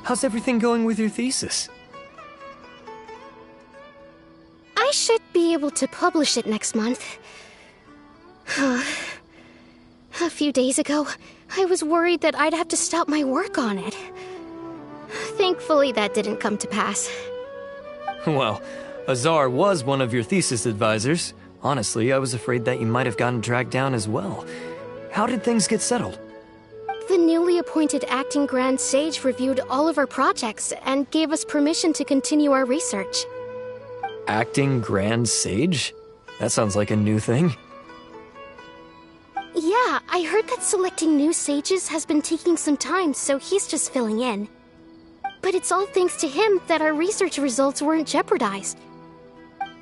How's everything going with your thesis? I should be able to publish it next month. A few days ago, I was worried that I'd have to stop my work on it. Thankfully, that didn't come to pass. Well, Azar was one of your thesis advisors. Honestly, I was afraid that you might have gotten dragged down as well. How did things get settled? The newly appointed acting Grand Sage reviewed all of our projects and gave us permission to continue our research. Acting Grand Sage? That sounds like a new thing. Yeah, I heard that selecting new sages has been taking some time, so he's just filling in. But it's all thanks to him that our research results weren't jeopardized.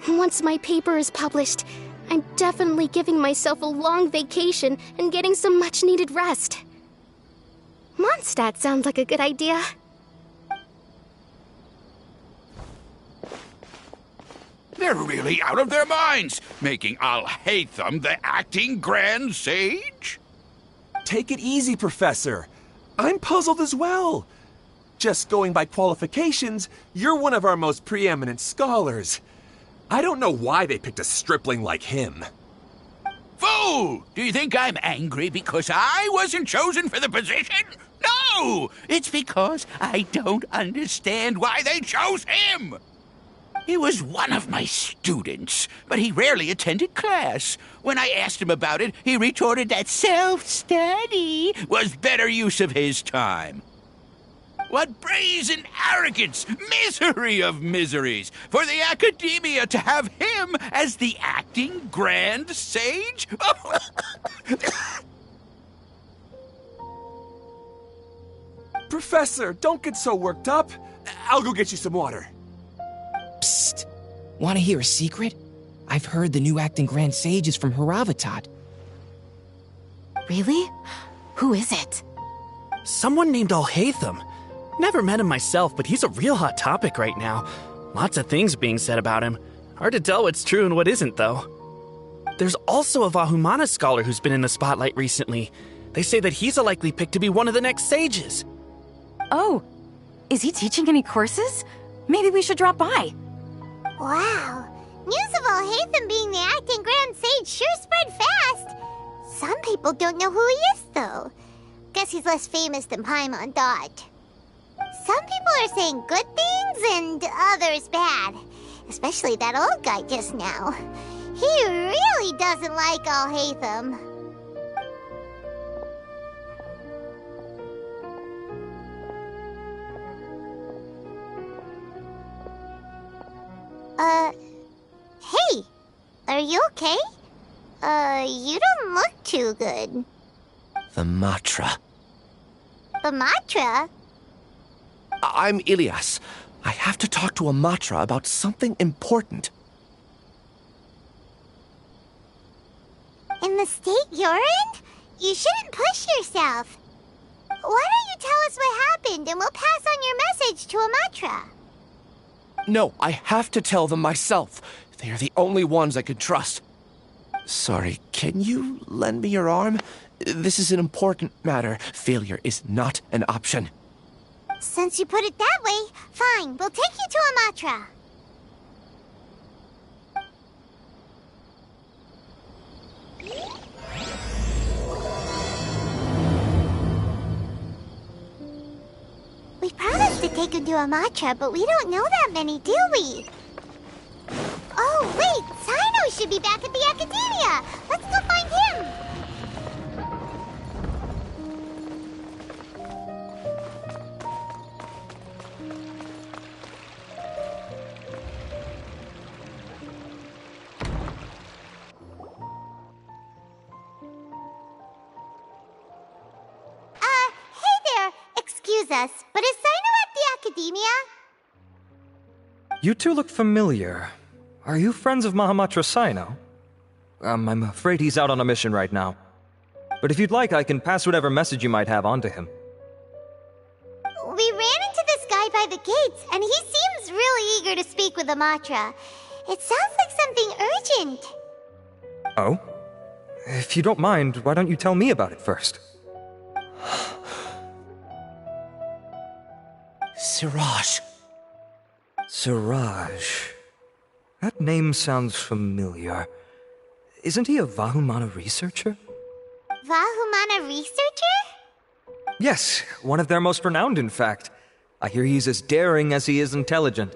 Once my paper is published, I'm definitely giving myself a long vacation and getting some much-needed rest. Mondstadt sounds like a good idea. They're really out of their minds, making Al-Haytham the acting Grand Sage? Take it easy, Professor. I'm puzzled as well. Just going by qualifications, you're one of our most preeminent scholars. I don't know why they picked a stripling like him. Fool! Do you think I'm angry because I wasn't chosen for the position? No! It's because I don't understand why they chose him! He was one of my students, but he rarely attended class. When I asked him about it, he retorted that self-study was better use of his time. What brazen arrogance! Misery of miseries! For the academia to have him as the acting Grand Sage? Professor, don't get so worked up. I'll go get you some water. Psst! Want to hear a secret? I've heard the new acting Grand Sage is from Haravatat. Really? Who is it? Someone named Al-Haytham. Never met him myself, but he's a real hot topic right now. Lots of things being said about him. Hard to tell what's true and what isn't, though. There's also a Vahumana scholar who's been in the spotlight recently. They say that he's a likely pick to be one of the next sages. Oh, is he teaching any courses? Maybe we should drop by. Wow. News of Al-Haytham being the acting Grand Sage sure spread fast. Some people don't know who he is, though. Guess he's less famous than Paimon thought. Some people are saying good things and others bad. Especially that old guy just now. He really doesn't like Al-Haytham. Hey! Are you okay? You don't look too good. The Matra. The Matra? I'm Ilias. I have to talk to a Matra about something important. In the state you're in? You shouldn't push yourself. Why don't you tell us what happened and we'll pass on your message to a Matra? No, I have to tell them myself. They are the only ones I could trust. Sorry, can you lend me your arm? This is an important matter. Failure is not an option. Since you put it that way, fine. We'll take you to a Matra. We promised to take him to a Matra, but we don't know that many, do we? Oh, wait! Sino should be back at the Academia! Let's go find him! Hey there! Excuse us, but is Sino at the Academia? You two look familiar. Are you friends of Mahamatra Sino? I'm afraid he's out on a mission right now. But if you'd like, I can pass whatever message you might have on to him. We ran into this guy by the gates, and he seems really eager to speak with the Matra. It sounds like something urgent. Oh? If you don't mind, why don't you tell me about it first? Siraj. Siraj. That name sounds familiar. Isn't he a Vahumana researcher? Vahumana researcher? Yes, one of their most renowned, in fact. I hear he's as daring as he is intelligent.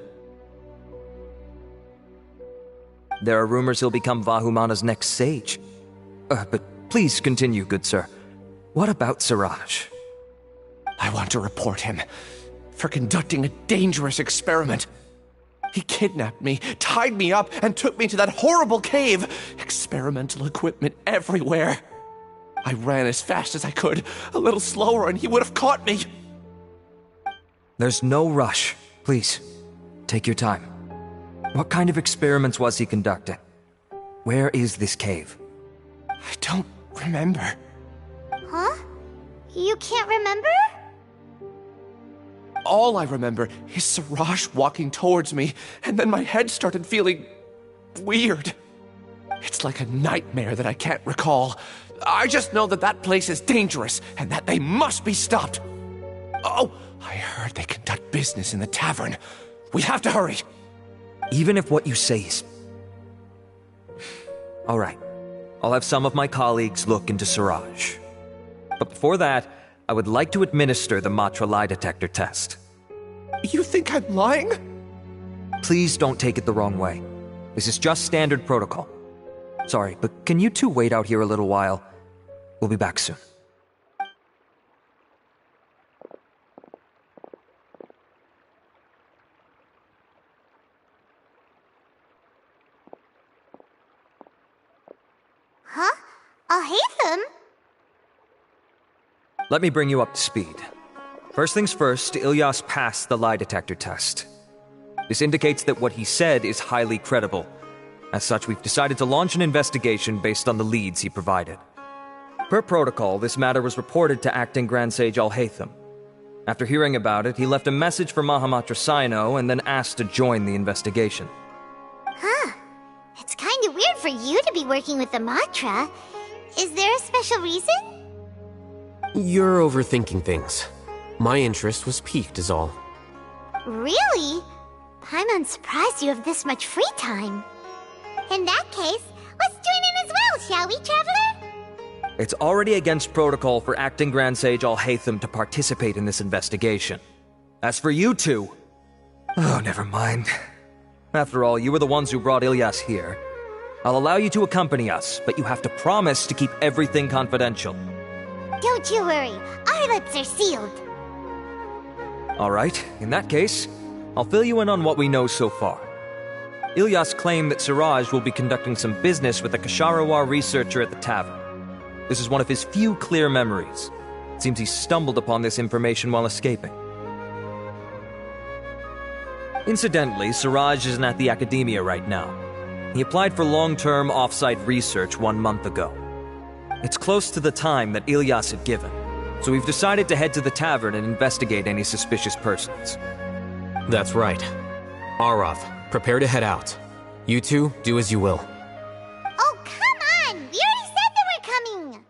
There are rumors he'll become Vahumana's next sage. But please continue, good sir. What about Siraj? I want to report him for conducting a dangerous experiment. He kidnapped me, tied me up, and took me to that horrible cave. Experimental equipment everywhere. I ran as fast as I could, a little slower, and he would have caught me. There's no rush. Please, take your time. What kind of experiments was he conducting? Where is this cave? I don't remember. Huh? You can't remember? All I remember is Siraj walking towards me, and then my head started feeling weird. It's like a nightmare that I can't recall. I just know that that place is dangerous, and that they must be stopped. Oh, I heard they conduct business in the tavern. We have to hurry. Even if what you say is... All right. I'll have some of my colleagues look into Siraj. But before that, I would like to administer the Matra lie detector test. You think I'm lying? Please don't take it the wrong way. This is just standard protocol. Sorry, but can you two wait out here a little while? We'll be back soon. Huh? I'll hate them. Let me bring you up to speed. First things first, Ilyas passed the lie detector test. This indicates that what he said is highly credible. As such, we've decided to launch an investigation based on the leads he provided. Per protocol, this matter was reported to Acting Grand Sage Al-Haytham. After hearing about it, he left a message for Mahamatra Sino and then asked to join the investigation. Huh. It's kinda weird for you to be working with the Matra. Is there a special reason? You're overthinking things. My interest was piqued is all. Really? I'm unsurprised you have this much free time. In that case, let's join in as well, shall we, Traveler? It's already against protocol for Acting Grand Sage Al-Haytham to participate in this investigation. As for you two... Oh, never mind. After all, you were the ones who brought Ilyas here. I'll allow you to accompany us, but you have to promise to keep everything confidential. Don't you worry, our lips are sealed. Alright, in that case, I'll fill you in on what we know so far. Ilyas claimed that Siraj will be conducting some business with a Kasharawar researcher at the tavern. This is one of his few clear memories. It seems he stumbled upon this information while escaping. Incidentally, Siraj isn't at the academia right now. He applied for long-term off-site research 1 month ago. It's close to the time that Ilyas had given, so we've decided to head to the tavern and investigate any suspicious persons. That's right. Arav, prepare to head out. You two, do as you will. Oh, come on! We already said that we're coming!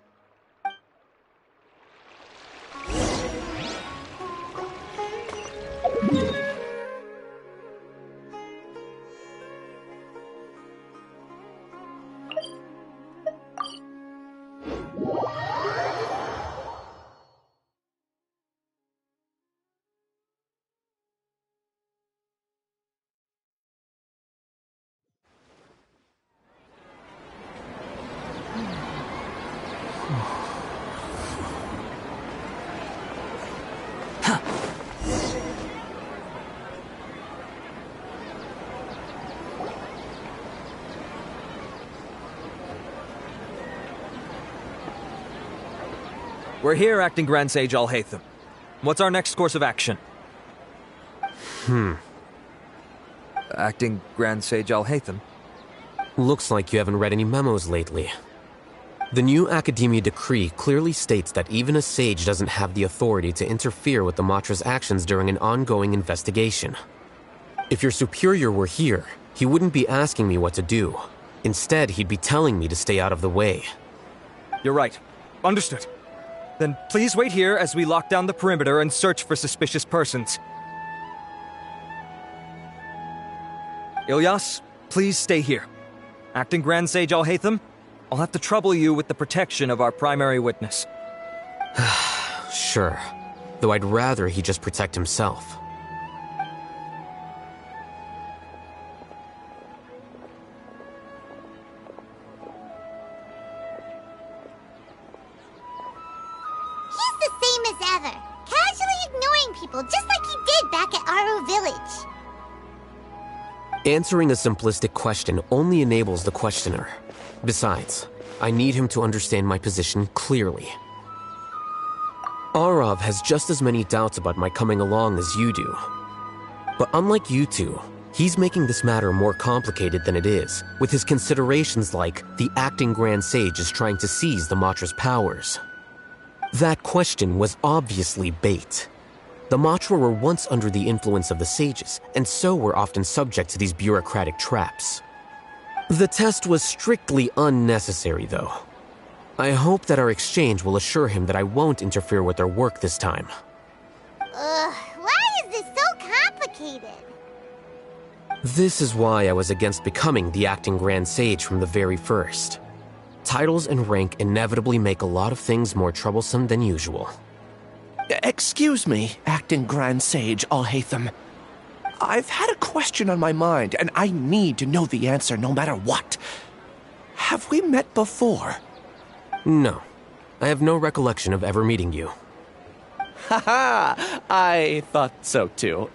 We're here, Acting Grand Sage Al-Haytham. What's our next course of action? Acting Grand Sage Al-Haytham? Looks like you haven't read any memos lately. The new Academia decree clearly states that even a sage doesn't have the authority to interfere with the Matra's actions during an ongoing investigation. If your superior were here, he wouldn't be asking me what to do. Instead, he'd be telling me to stay out of the way. You're right. Understood. Then please wait here as we lock down the perimeter and search for suspicious persons. Ilyas, please stay here. Acting Grand Sage Alhaitham, I'll have to trouble you with the protection of our primary witness. Sure. Though I'd rather he just protect himself. He's the same as ever, casually ignoring people just like he did back at Aro Village. Answering a simplistic question only enables the questioner. Besides, I need him to understand my position clearly. Arav has just as many doubts about my coming along as you do. But unlike you two, he's making this matter more complicated than it is, with his considerations like the acting Grand Sage is trying to seize the Matra's powers. That question was obviously bait. The Matra were once under the influence of the sages, and so were often subject to these bureaucratic traps. The test was strictly unnecessary, though. I hope that our exchange will assure him that I won't interfere with their work this time. Why is this so complicated? This is why I was against becoming the acting Grand Sage from the very first. Titles and rank inevitably make a lot of things more troublesome than usual. Excuse me, Acting Grand Sage Alhaitham. I've had a question on my mind, and I need to know the answer no matter what. Have we met before? No. I have no recollection of ever meeting you. Haha, I thought so too.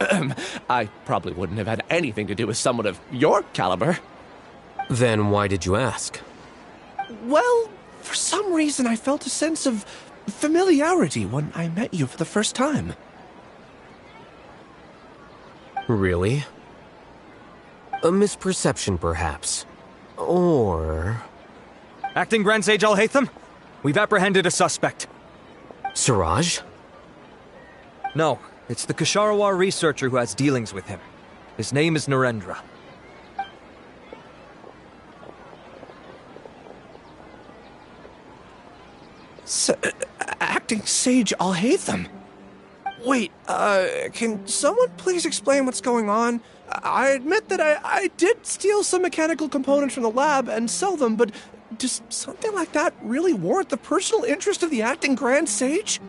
I probably wouldn't have had anything to do with someone of your caliber. Then why did you ask? Well, for some reason I felt a sense of familiarity when I met you for the first time. Really? A misperception, perhaps. Or... Acting Grand Sage Alhaitham, we've apprehended a suspect. Siraj? No, it's the Ksharawar researcher who has dealings with him. His name is Narendra. Acting Sage Alhaitham? Wait, can someone please explain what's going on? I admit that I did steal some mechanical components from the lab and sell them, but does something like that really warrant the personal interest of the Acting Grand Sage?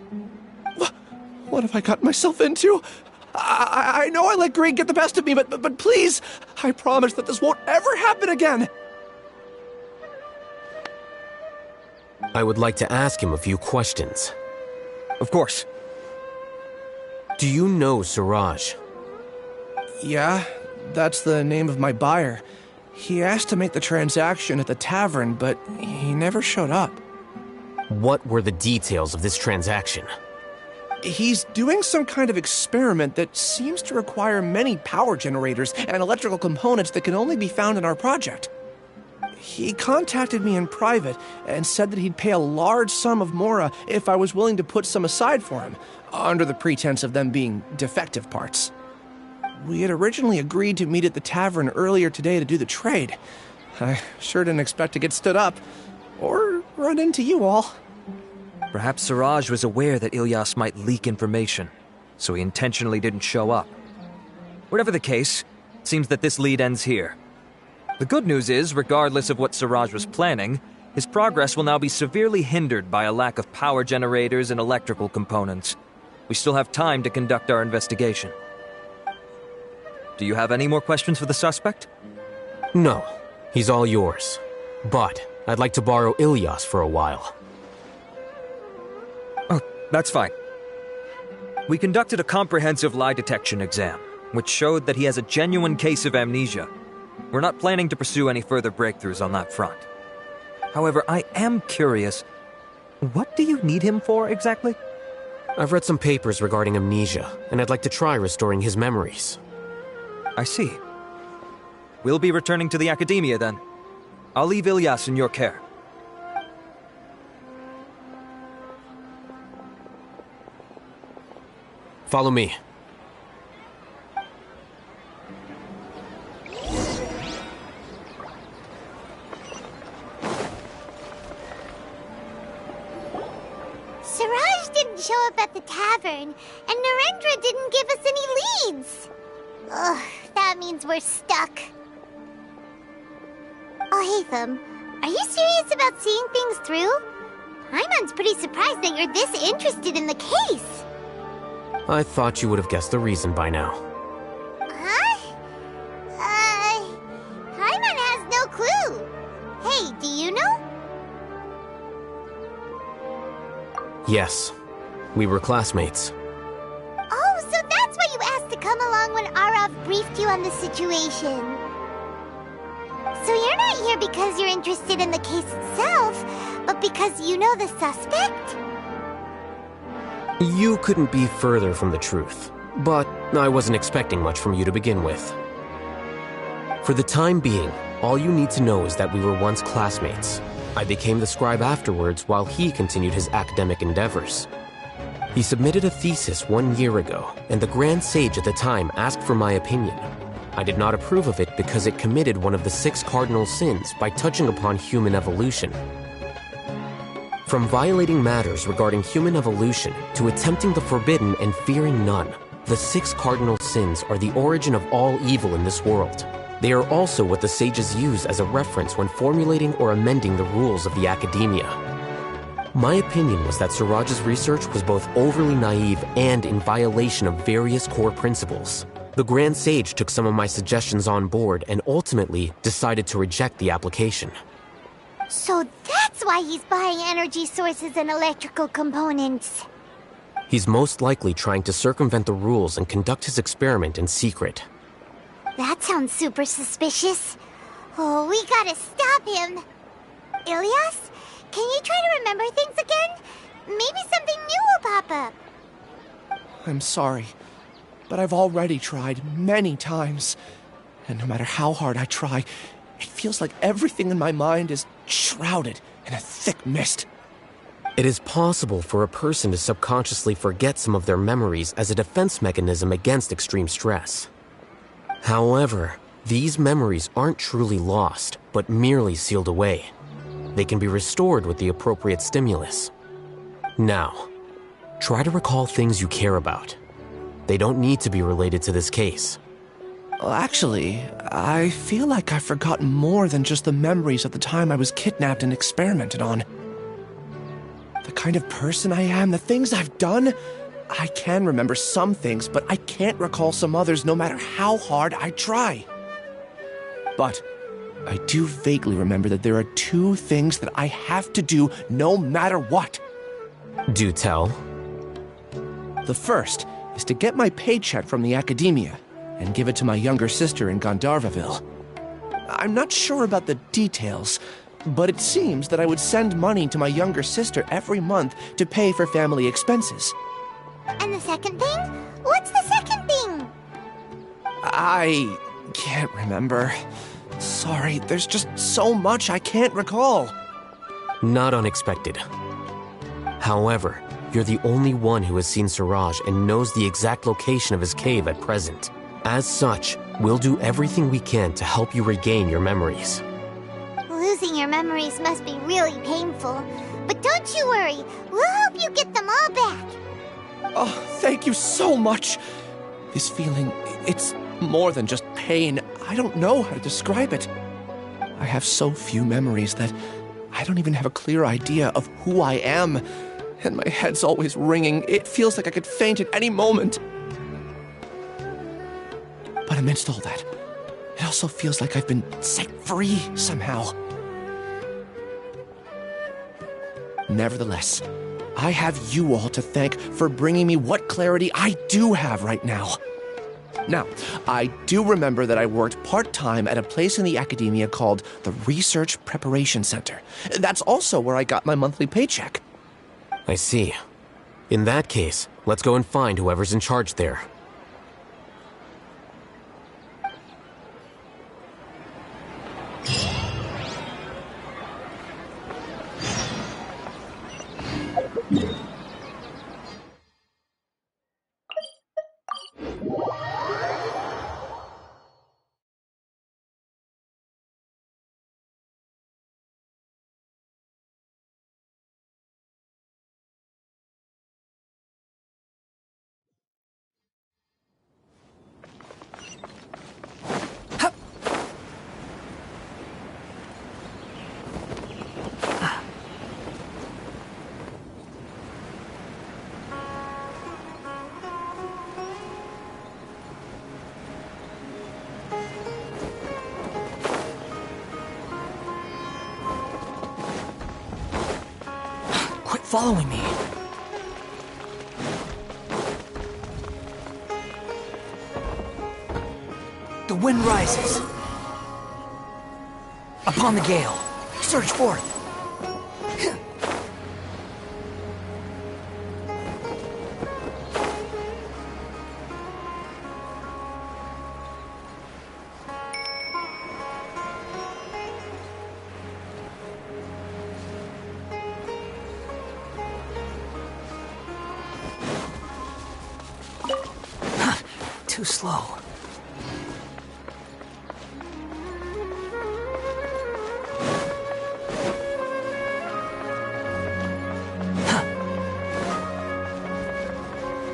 What have I gotten myself into? I know I let greed get the best of me, but please, I promise that this won't ever happen again. I would like to ask him a few questions. Of course. Do you know Siraj? Yeah, that's the name of my buyer. He asked to make the transaction at the tavern, but he never showed up. What were the details of this transaction? He's doing some kind of experiment that seems to require many power generators and electrical components that can only be found in our project. He contacted me in private and said that he'd pay a large sum of Mora if I was willing to put some aside for him, under the pretense of them being defective parts. We had originally agreed to meet at the tavern earlier today to do the trade. I sure didn't expect to get stood up, or run into you all. Perhaps Siraj was aware that Ilyas might leak information, so he intentionally didn't show up. Whatever the case, it seems that this lead ends here. The good news is, regardless of what Siraj was planning, his progress will now be severely hindered by a lack of power generators and electrical components. We still have time to conduct our investigation. Do you have any more questions for the suspect? No, he's all yours. But I'd like to borrow Ilyas for a while. Oh, that's fine. We conducted a comprehensive lie detection exam, which showed that he has a genuine case of amnesia. We're not planning to pursue any further breakthroughs on that front. However, I am curious, what do you need him for exactly? I've read some papers regarding amnesia, and I'd like to try restoring his memories. I see. We'll be returning to the Academia then. I'll leave Ilyas in your care. Follow me. Siraj didn't show up at the tavern, and Narendra didn't give us any leads. Ugh, that means we're stuck. Hatham. Are you serious about seeing things through? Paimon's pretty surprised that you're this interested in the case. I thought you would have guessed the reason by now. Huh? Paimon has no clue. Hey, do you know? Yes. We were classmates. Oh, so that's why you asked to come along when Arav briefed you on the situation. So you're not here because you're interested in the case itself, but because you know the suspect? You couldn't be further from the truth, but I wasn't expecting much from you to begin with. For the time being, all you need to know is that we were once classmates. I became the scribe afterwards while he continued his academic endeavors. He submitted a thesis 1 year ago, and the Grand Sage at the time asked for my opinion. I did not approve of it because it committed one of the 6 cardinal sins by touching upon human evolution. From violating matters regarding human evolution to attempting the forbidden and fearing none, the 6 cardinal sins are the origin of all evil in this world. They are also what the sages use as a reference when formulating or amending the rules of the academia. My opinion was that Suraj's research was both overly naive and in violation of various core principles. The Grand Sage took some of my suggestions on board and ultimately decided to reject the application. So that's why he's buying energy sources and electrical components. He's most likely trying to circumvent the rules and conduct his experiment in secret. That sounds super suspicious. Oh, we gotta stop him. Ilyas, can you try to remember things again? Maybe something new will pop up. I'm sorry, but I've already tried many times. And no matter how hard I try, it feels like everything in my mind is shrouded in a thick mist. It is possible for a person to subconsciously forget some of their memories as a defense mechanism against extreme stress. However, these memories aren't truly lost, but merely sealed away. They can be restored with the appropriate stimulus. Now, try to recall things you care about. They don't need to be related to this case. Well, actually, I feel like I've forgotten more than just the memories of the time I was kidnapped and experimented on. The kind of person I am, the things I've done, I can remember some things, but I can't recall some others no matter how hard I try. But I do vaguely remember that there are 2 things that I have to do no matter what. Do tell. The first is to get my paycheck from the academia and give it to my younger sister in Gandharvaville. I'm not sure about the details, but it seems that I would send money to my younger sister every month to pay for family expenses. And the second thing? What's the second thing? I can't remember. Sorry, there's just so much I can't recall. Not unexpected. However, you're the only one who has seen Suraj and knows the exact location of his cave at present. As such, we'll do everything we can to help you regain your memories. Losing your memories must be really painful. But don't you worry, we'll help you get them all back. Oh, thank you so much. This feeling, it's more than just pain. I don't know how to describe it. I have so few memories that I don't even have a clear idea of who I am. And my head's always ringing. It feels like I could faint at any moment. But amidst all that, it also feels like I've been set free somehow. Nevertheless, I have you all to thank for bringing me what clarity I do have right now. Now, I do remember that I worked part-time at a place in the academia called the Research Preparation Center. That's also where I got my monthly paycheck. I see. In that case, let's go and find whoever's in charge there. following me. The wind rises. Upon the gale, surge forth. Too slow.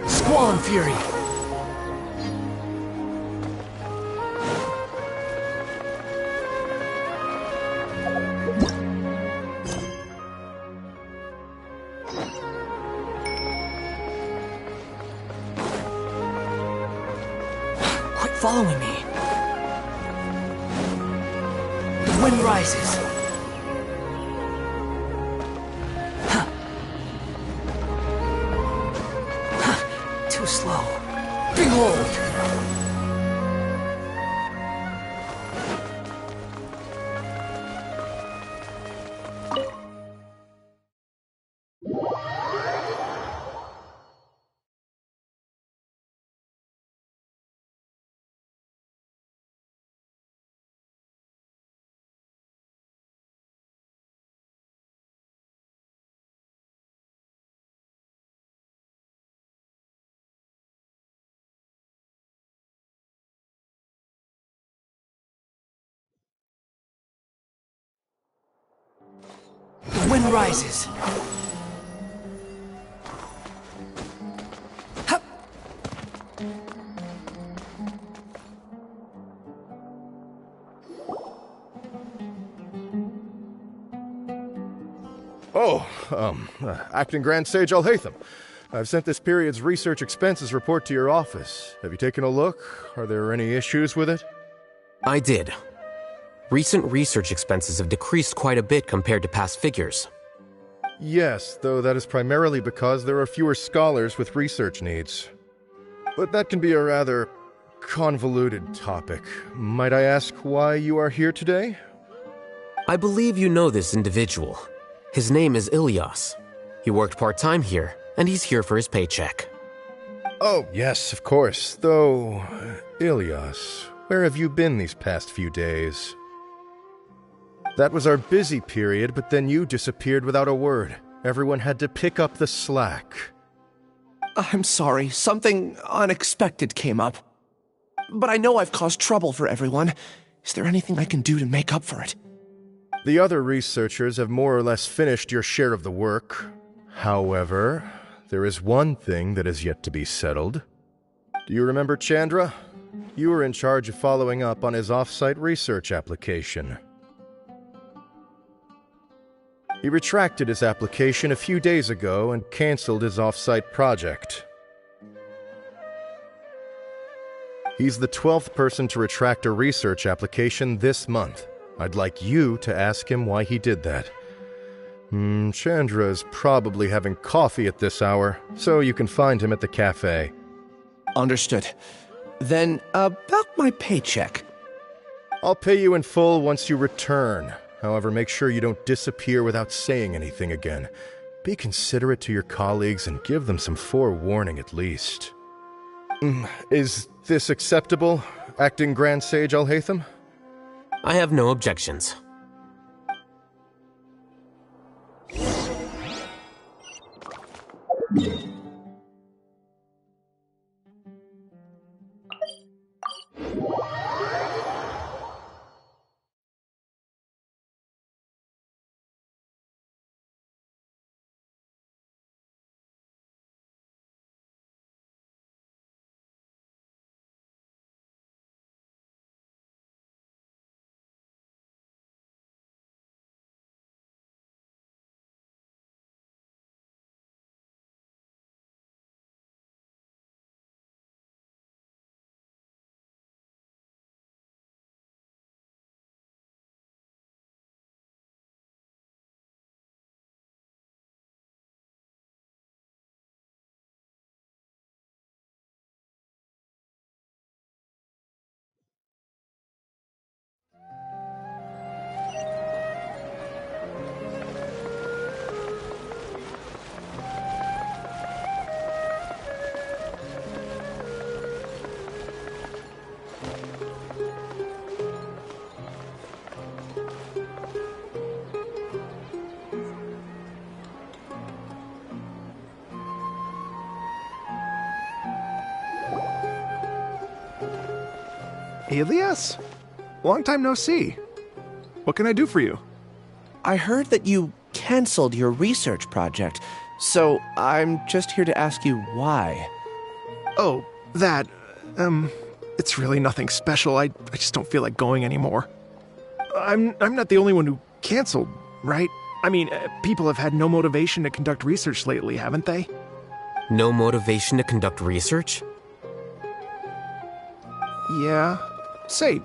Squall fury. Quit following me. The wind rises. Too slow. Behold! The wind rises. Hup. Acting Grand Sage Alhaitham. I've sent this period's research expenses report to your office. Have you taken a look? Are there any issues with it? I did. Recent research expenses have decreased quite a bit compared to past figures. Yes, though that is primarily because there are fewer scholars with research needs. But that can be a rather convoluted topic. Might I ask why you are here today? I believe you know this individual. His name is Ilyas. He worked part-time here, and he's here for his paycheck. Oh, yes, of course. Though, Ilyas, where have you been these past few days? That was our busy period, but then you disappeared without a word. Everyone had to pick up the slack. I'm sorry, something unexpected came up. But I know I've caused trouble for everyone. Is there anything I can do to make up for it? The other researchers have more or less finished your share of the work. However, there is one thing that is yet to be settled. Do you remember Chandra? You were in charge of following up on his off-site research application. He retracted his application a few days ago and canceled his off-site project. He's the 12th person to retract a research application this month. I'd like you to ask him why he did that. Chandra is probably having coffee at this hour, so you can find him at the cafe. Understood. Then, about my paycheck. I'll pay you in full once you return. However, make sure you don't disappear without saying anything again. Be considerate to your colleagues and give them some forewarning at least. Is this acceptable, Acting Grand Sage Alhaitham? I have no objections. Alias? Long time no see. What can I do for you? I heard that you canceled your research project, so I'm just here to ask you why. Oh, that... it's really nothing special. I just don't feel like going anymore. I'm not the only one who canceled, right? I mean, people have had no motivation to conduct research lately, haven't they? No motivation to conduct research? Yeah. Say,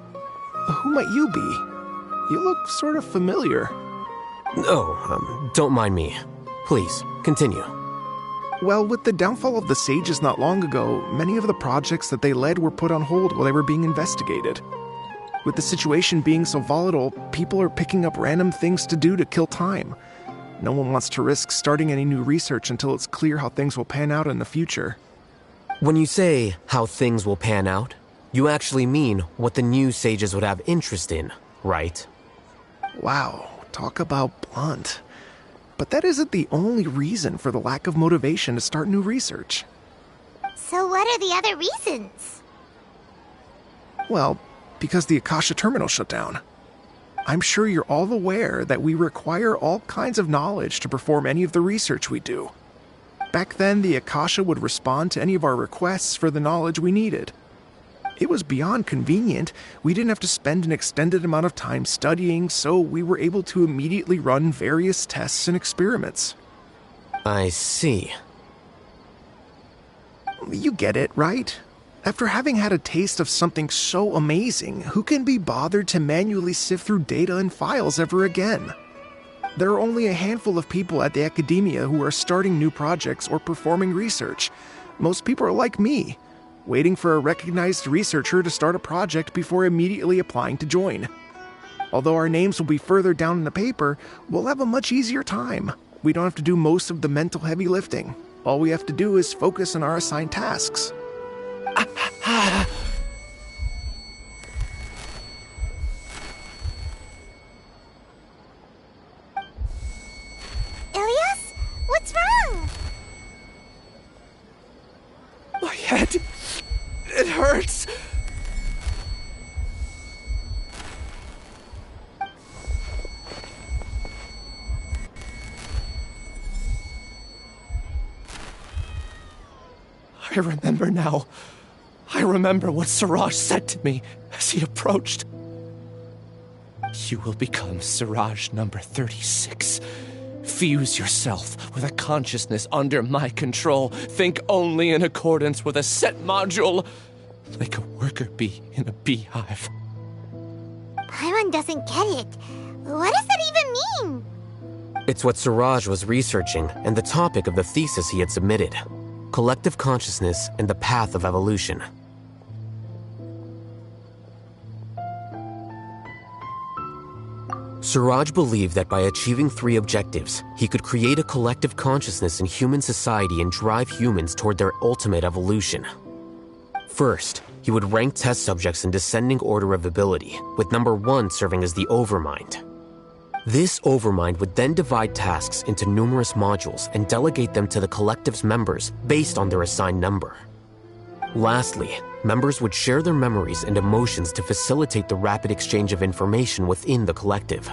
who might you be? You look sort of familiar. Oh, don't mind me. Please, continue. Well, with the downfall of the sages not long ago, many of the projects that they led were put on hold while they were being investigated. With the situation being so volatile, people are picking up random things to do to kill time. No one wants to risk starting any new research until it's clear how things will pan out in the future. When you say how things will pan out, you actually mean what the new sages would have interest in, right? Wow, talk about blunt. But that isn't the only reason for the lack of motivation to start new research. So what are the other reasons? Well, because the Akasha terminal shut down. I'm sure you're all aware that we require all kinds of knowledge to perform any of the research we do. Back then, the Akasha would respond to any of our requests for the knowledge we needed. It was beyond convenient. We didn't have to spend an extended amount of time studying, so we were able to immediately run various tests and experiments. I see. You get it, right? After having had a taste of something so amazing, who can be bothered to manually sift through data and files ever again? There are only a handful of people at the academia who are starting new projects or performing research. Most people are like me, waiting for a recognized researcher to start a project before immediately applying to join. Although our names will be further down in the paper, we'll have a much easier time. We don't have to do most of the mental heavy lifting. All we have to do is focus on our assigned tasks. Ilias? What's wrong? My head... it hurts. I remember now. I remember what Siraj said to me as he approached. You will become Siraj number 36. Fuse yourself with a consciousness under my control. Think only in accordance with a set module, like a worker bee in a beehive. Paimon doesn't get it. What does that even mean? It's what Siraj was researching and the topic of the thesis he had submitted. Collective consciousness and the path of evolution. Siraj believed that by achieving 3 objectives, he could create a collective consciousness in human society and drive humans toward their ultimate evolution. First, he would rank test subjects in descending order of ability, with number 1 serving as the Overmind. This Overmind would then divide tasks into numerous modules and delegate them to the collective's members based on their assigned number. Lastly, members would share their memories and emotions to facilitate the rapid exchange of information within the collective.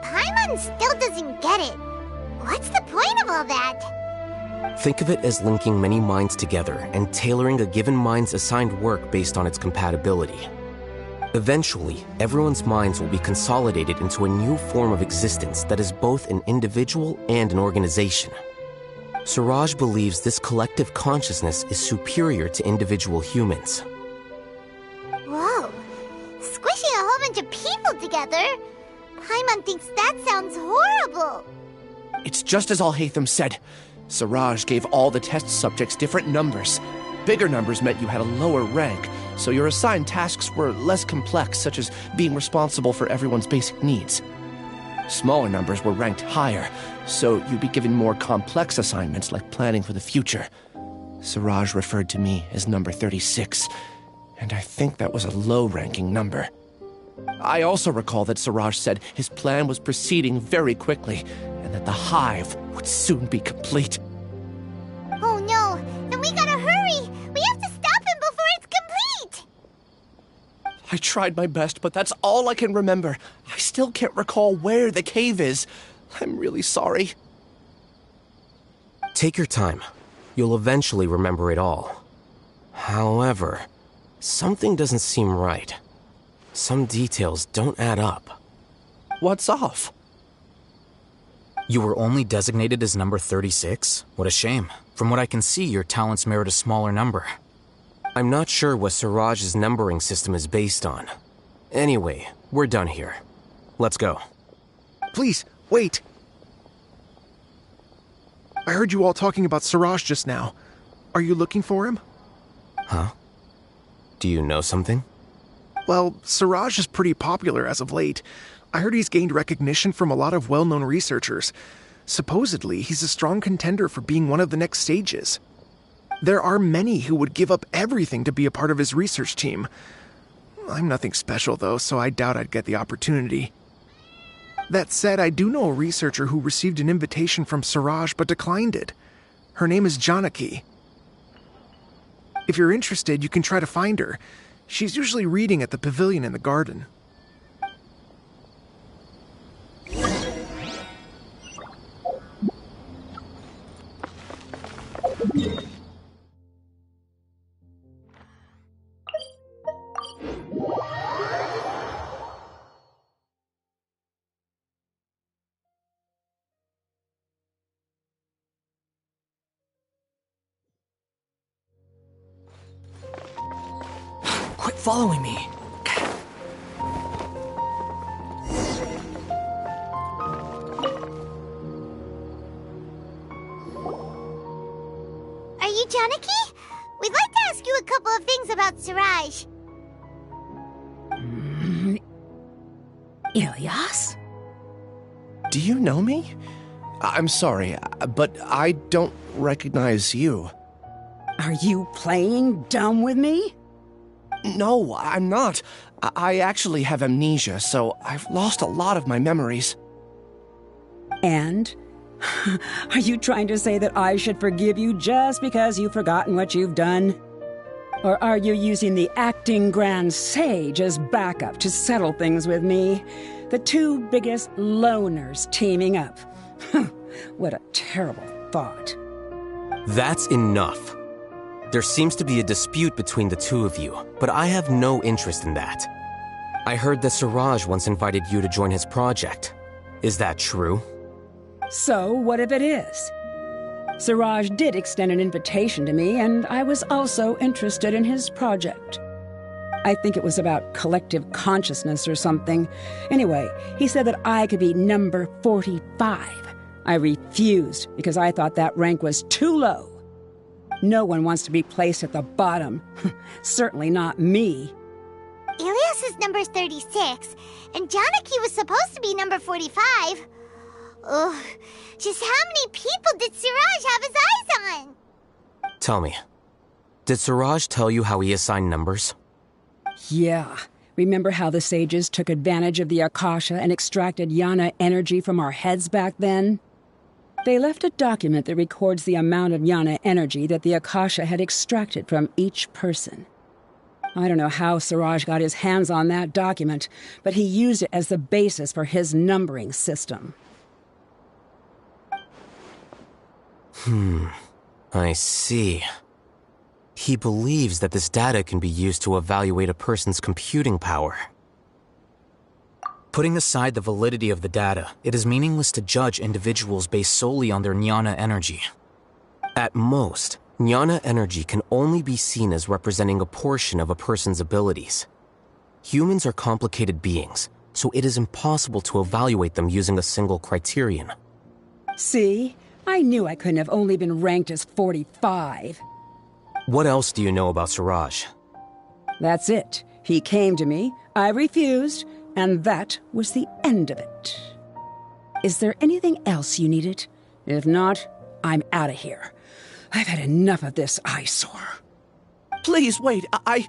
Paimon still doesn't get it. What's the point of all that? Think of it as linking many minds together and tailoring a given mind's assigned work based on its compatibility. Eventually, everyone's minds will be consolidated into a new form of existence that is both an individual and an organization. Siraj believes this collective consciousness is superior to individual humans. Whoa. Squishing a whole bunch of people together? Paimon thinks that sounds horrible. It's just as Alhaitham said. Siraj gave all the test subjects different numbers. Bigger numbers meant you had a lower rank, so your assigned tasks were less complex, such as being responsible for everyone's basic needs. Smaller numbers were ranked higher, so you'd be given more complex assignments like planning for the future. Siraj referred to me as number 36, and I think that was a low-ranking number. I also recall that Siraj said his plan was proceeding very quickly, and that the hive would soon be complete. Oh no, then we gotta hurry! We have to I tried my best, but that's all I can remember. I still can't recall where the cave is. I'm really sorry. Take your time. You'll eventually remember it all. However, something doesn't seem right. Some details don't add up. What's off? You were only designated as number 36? What a shame. From what I can see, your talents merit a smaller number. I'm not sure what Siraj's numbering system is based on. Anyway, we're done here. Let's go. Please, wait. I heard you all talking about Siraj just now. Are you looking for him? Huh? Do you know something? Well, Siraj is pretty popular as of late. I heard he's gained recognition from a lot of well-known researchers. Supposedly, he's a strong contender for being one of the next sages. There are many who would give up everything to be a part of his research team. I'm nothing special, though, so I doubt I'd get the opportunity. That said, I do know a researcher who received an invitation from Siraj but declined it. Her name is Janaki. If you're interested, you can try to find her. She's usually reading at the pavilion in the garden. Quit following me. Are you Janaki? We'd like to ask you a couple of things about Siraj. Ilyas? Do you know me? I'm sorry, but I don't recognize you. Are you playing dumb with me? No, I'm not. I actually have amnesia, so I've lost a lot of my memories. And? Are you trying to say that I should forgive you just because you've forgotten what you've done? Or are you using the acting Grand Sage as backup to settle things with me? The two biggest loners teaming up. What a terrible thought. That's enough. There seems to be a dispute between the two of you, but I have no interest in that. I heard that Siraj once invited you to join his project. Is that true? So, what if it is? Siraj did extend an invitation to me, and I was also interested in his project. I think it was about collective consciousness or something. Anyway, he said that I could be number 45. I refused because I thought that rank was too low. No one wants to be placed at the bottom. Certainly not me. Ilyas is number 36, and Janaki was supposed to be number 45. Ugh, just how many people did Siraj have his eyes on? Tell me, did Siraj tell you how he assigned numbers? Yeah. Remember how the sages took advantage of the Akasha and extracted Yana energy from our heads back then? They left a document that records the amount of Yana energy that the Akasha had extracted from each person. I don't know how Siraj got his hands on that document, but he used it as the basis for his numbering system. I see. He believes that this data can be used to evaluate a person's computing power. Putting aside the validity of the data, it is meaningless to judge individuals based solely on their jnana energy. At most, jnana energy can only be seen as representing a portion of a person's abilities. Humans are complicated beings, so it is impossible to evaluate them using a single criterion. See? I knew I couldn't have only been ranked as 45. What else do you know about Siraj? That's it. He came to me, I refused, and that was the end of it. Is there anything else you needed? If not, I'm out of here. I've had enough of this eyesore. Please, wait. I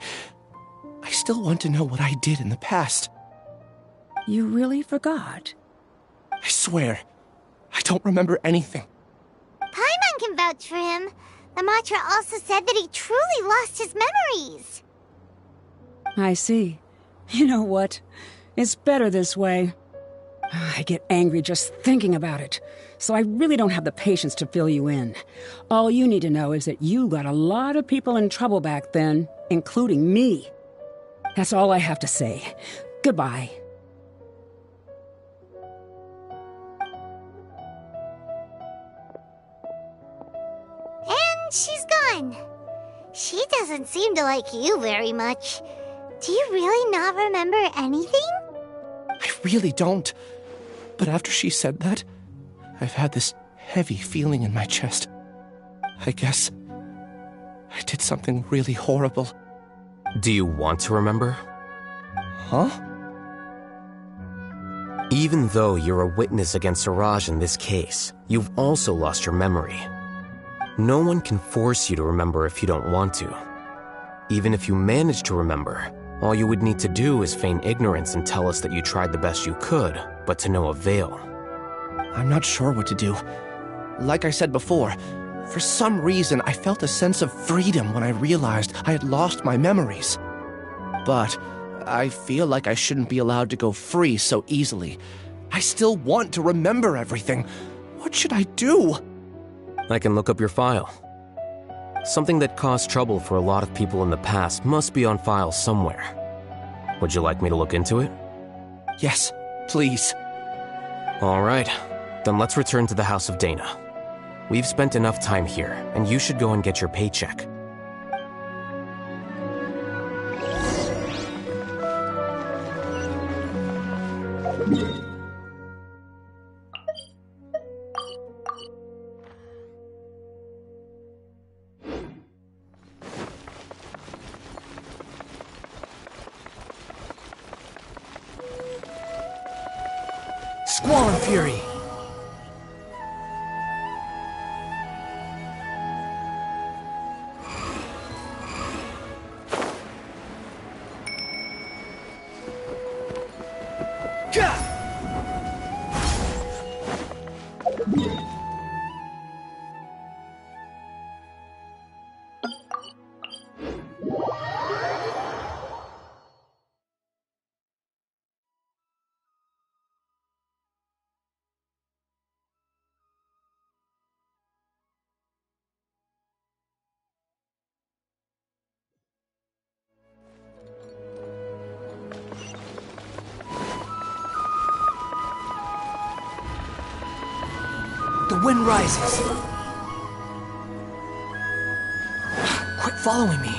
still want to know what I did in the past. You really forgot? I swear, I don't remember anything. Paimon can vouch for him. The mantra also said that he truly lost his memories. I see. You know what? It's better this way. I get angry just thinking about it, so I really don't have the patience to fill you in. All you need to know is that you got a lot of people in trouble back then, including me. That's all I have to say. Goodbye. And she's gone. She doesn't seem to like you very much. Do you really not remember anything? I really don't. But after she said that, I've had this heavy feeling in my chest. I guess I did something really horrible. Do you want to remember? Huh? Even though you're a witness against Siraj in this case, you've also lost your memory. No one can force you to remember if you don't want to. Even if you manage to remember, all you would need to do is feign ignorance and tell us that you tried the best you could, but to no avail. I'm not sure what to do. Like I said before, for some reason I felt a sense of freedom when I realized I had lost my memories. But I feel like I shouldn't be allowed to go free so easily. I still want to remember everything. What should I do? I can look up your file. Something that caused trouble for a lot of people in the past must be on file somewhere. Would you like me to look into it? Yes, please. All right, then let's return to the House of Dana. We've spent enough time here, and you should go and get your paycheck. Squall and Fury! The wind rises. Quit following me.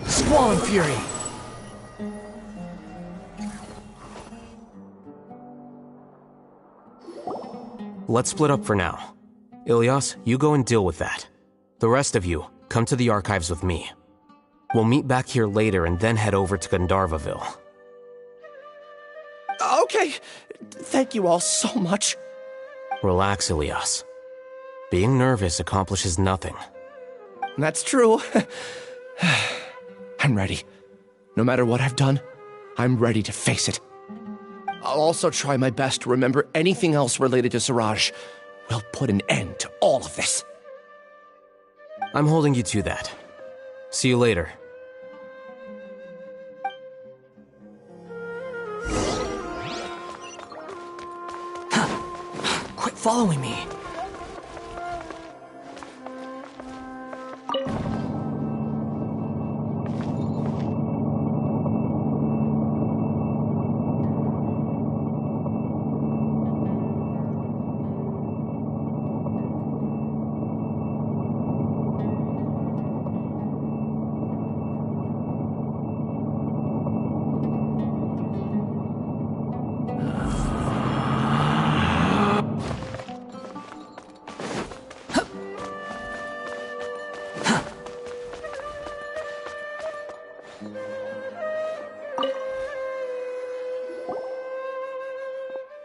Squall and Fury! Let's split up for now. Ilyas, you go and deal with that. The rest of you, come to the archives with me. We'll meet back here later and then head over to Gandharvaville. Okay, thank you all so much. Relax, Ilyas. Being nervous accomplishes nothing. That's true. I'm ready. No matter what I've done, I'm ready to face it. I'll also try my best to remember anything else related to Siraj. We'll put an end to all of this. I'm holding you to that. See you later. Quit following me.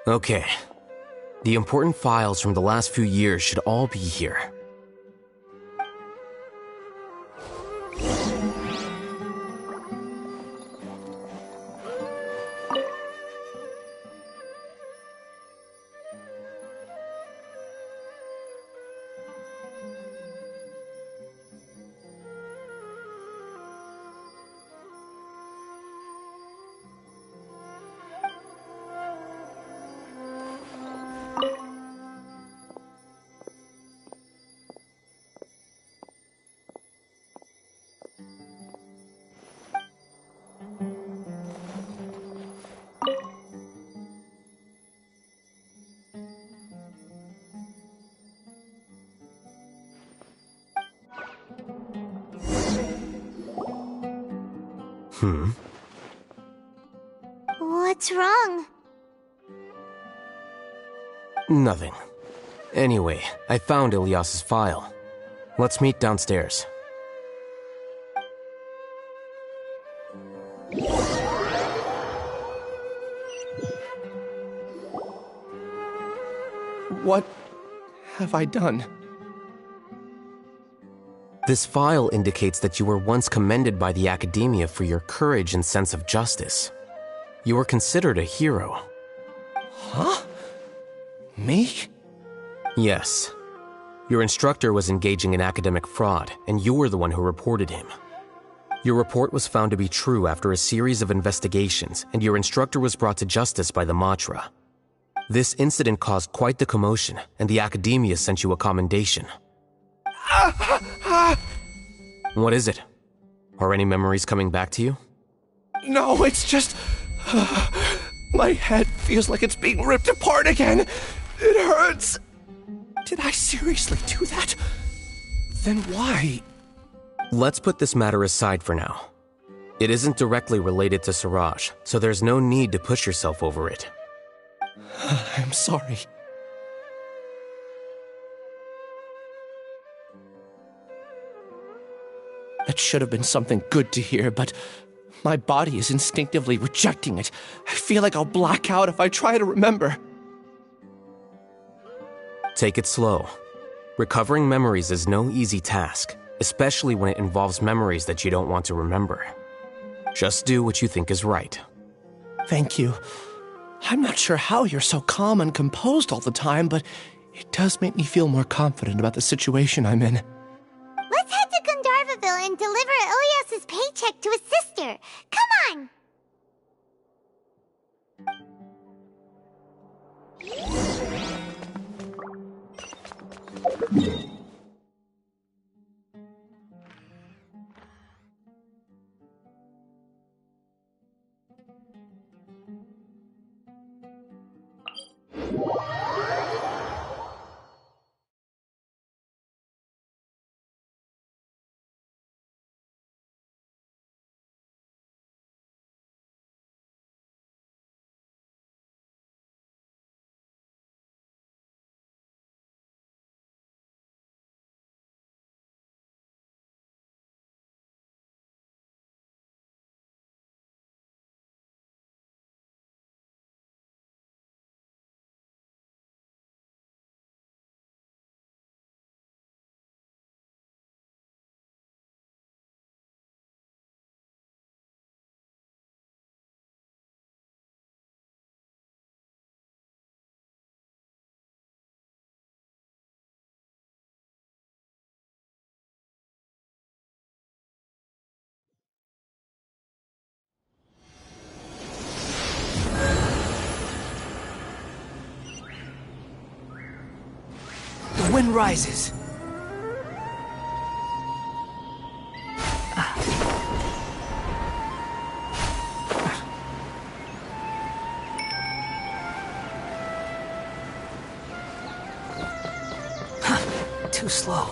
Okay. The important files from the last few years should all be here. What's wrong? Nothing. Anyway, I found Ilyas's file. Let's meet downstairs. What have I done? This file indicates that you were once commended by the Academia for your courage and sense of justice. You were considered a hero. Huh? Me? Yes. Your instructor was engaging in academic fraud, and you were the one who reported him. Your report was found to be true after a series of investigations, and your instructor was brought to justice by the Matra. This incident caused quite the commotion, and the Academia sent you a commendation. What is it? Are any memories coming back to you? No, it's just... my head feels like it's being ripped apart again. It hurts. Did I seriously do that? Then why? Let's put this matter aside for now. It isn't directly related to Siraj, so there's no need to push yourself over it. I'm sorry. That should have been something good to hear, but my body is instinctively rejecting it. I feel like I'll black out if I try to remember. Take it slow. Recovering memories is no easy task, especially when it involves memories that you don't want to remember. Just do what you think is right. Thank you. I'm not sure how you're so calm and composed all the time, but it does make me feel more confident about the situation I'm in. Let's head to Gandharvaville and deliver Ilyas's paycheck to his sister. Come on! The wind rises. Too slow.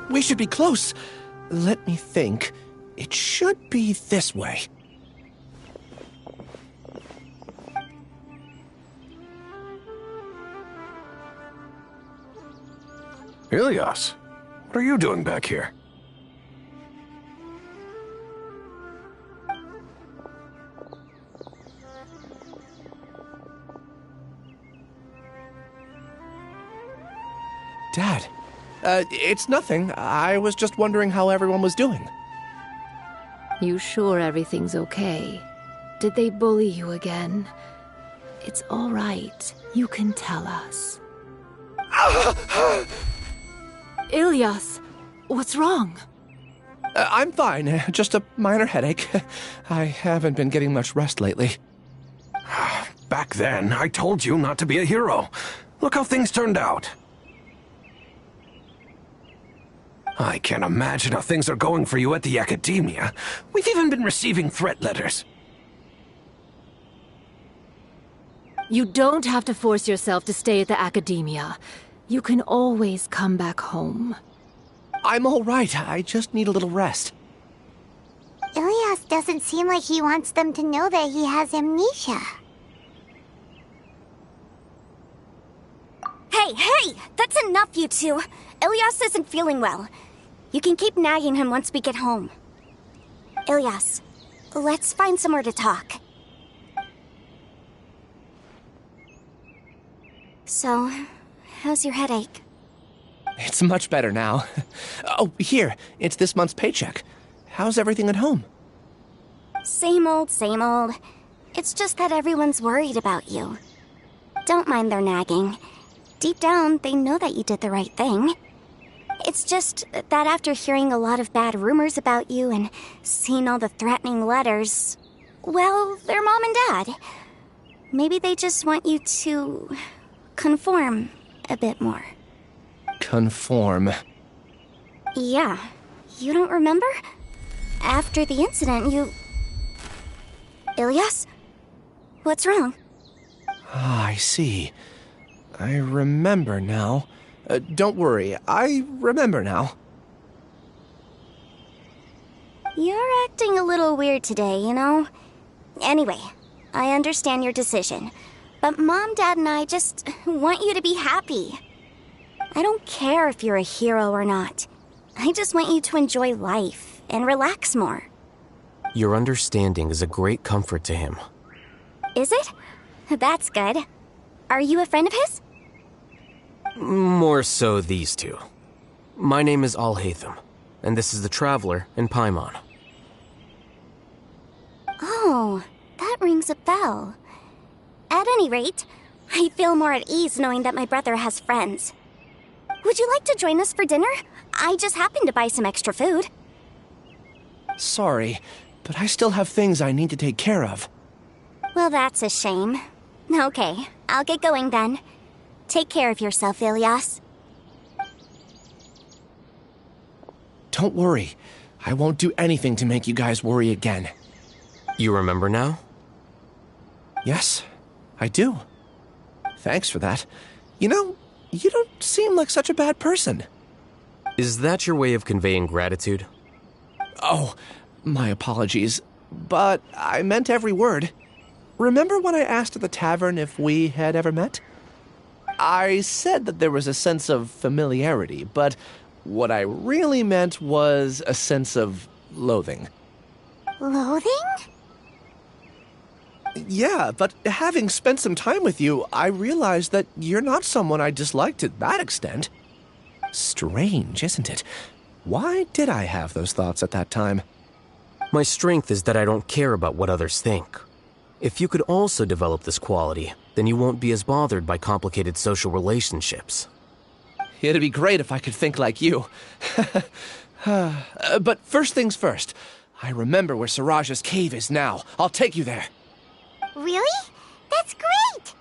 We should be close. Let me think. It should be this way. Ilias, what are you doing back here? Dad, it's nothing. I was just wondering how everyone was doing. You sure everything's okay? Did they bully you again? It's all right. You can tell us. Ilias, what's wrong? I'm fine. Just a minor headache. I haven't been getting much rest lately. Back then, I told you not to be a hero. Look how things turned out. I can't imagine how things are going for you at the Academia. We've even been receiving threat letters. You don't have to force yourself to stay at the Academia. You can always come back home. I'm all right. I just need a little rest. Ilias doesn't seem like he wants them to know that he has amnesia. Hey! That's enough, you two. Ilias isn't feeling well. You can keep nagging him once we get home. Ilias, let's find somewhere to talk. So, how's your headache? It's much better now. Oh, here. It's this month's paycheck. How's everything at home? Same old, same old. It's just that everyone's worried about you. Don't mind their nagging. Deep down, they know that you did the right thing. It's just that after hearing a lot of bad rumors about you and seeing all the threatening letters, well, they're mom and dad. Maybe they just want you to conform a bit more. Conform. Yeah. You don't remember? After the incident, you... Ilias? What's wrong? Ah, I see. I remember now. Don't worry, I remember now. You're acting a little weird today, you know? Anyway, I understand your decision. But Mom, Dad, and I just want you to be happy. I don't care if you're a hero or not. I just want you to enjoy life and relax more. Your understanding is a great comfort to him. Is it? That's good. Are you a friend of his? More so these two. My name is Alhaitham, and this is the Traveler in Paimon. Oh, that rings a bell. At any rate, I feel more at ease knowing that my brother has friends. Would you like to join us for dinner? I just happened to buy some extra food. Sorry, but I still have things I need to take care of. Well, that's a shame. Okay, I'll get going then. Take care of yourself, Ilias. Don't worry. I won't do anything to make you guys worry again. You remember now? Yes, I do. Thanks for that. You know, you don't seem like such a bad person. Is that your way of conveying gratitude? Oh, my apologies. But I meant every word. Remember when I asked at the tavern if we had ever met? I said that there was a sense of familiarity, but what I really meant was a sense of loathing. Loathing? Yeah, but having spent some time with you, I realized that you're not someone I dislike to that extent. Strange, isn't it? Why did I have those thoughts at that time? My strength is that I don't care about what others think. If you could also develop this quality, then you won't be as bothered by complicated social relationships. It'd be great if I could think like you. But first things first. I remember where Siraj's cave is now. I'll take you there. Really? That's great!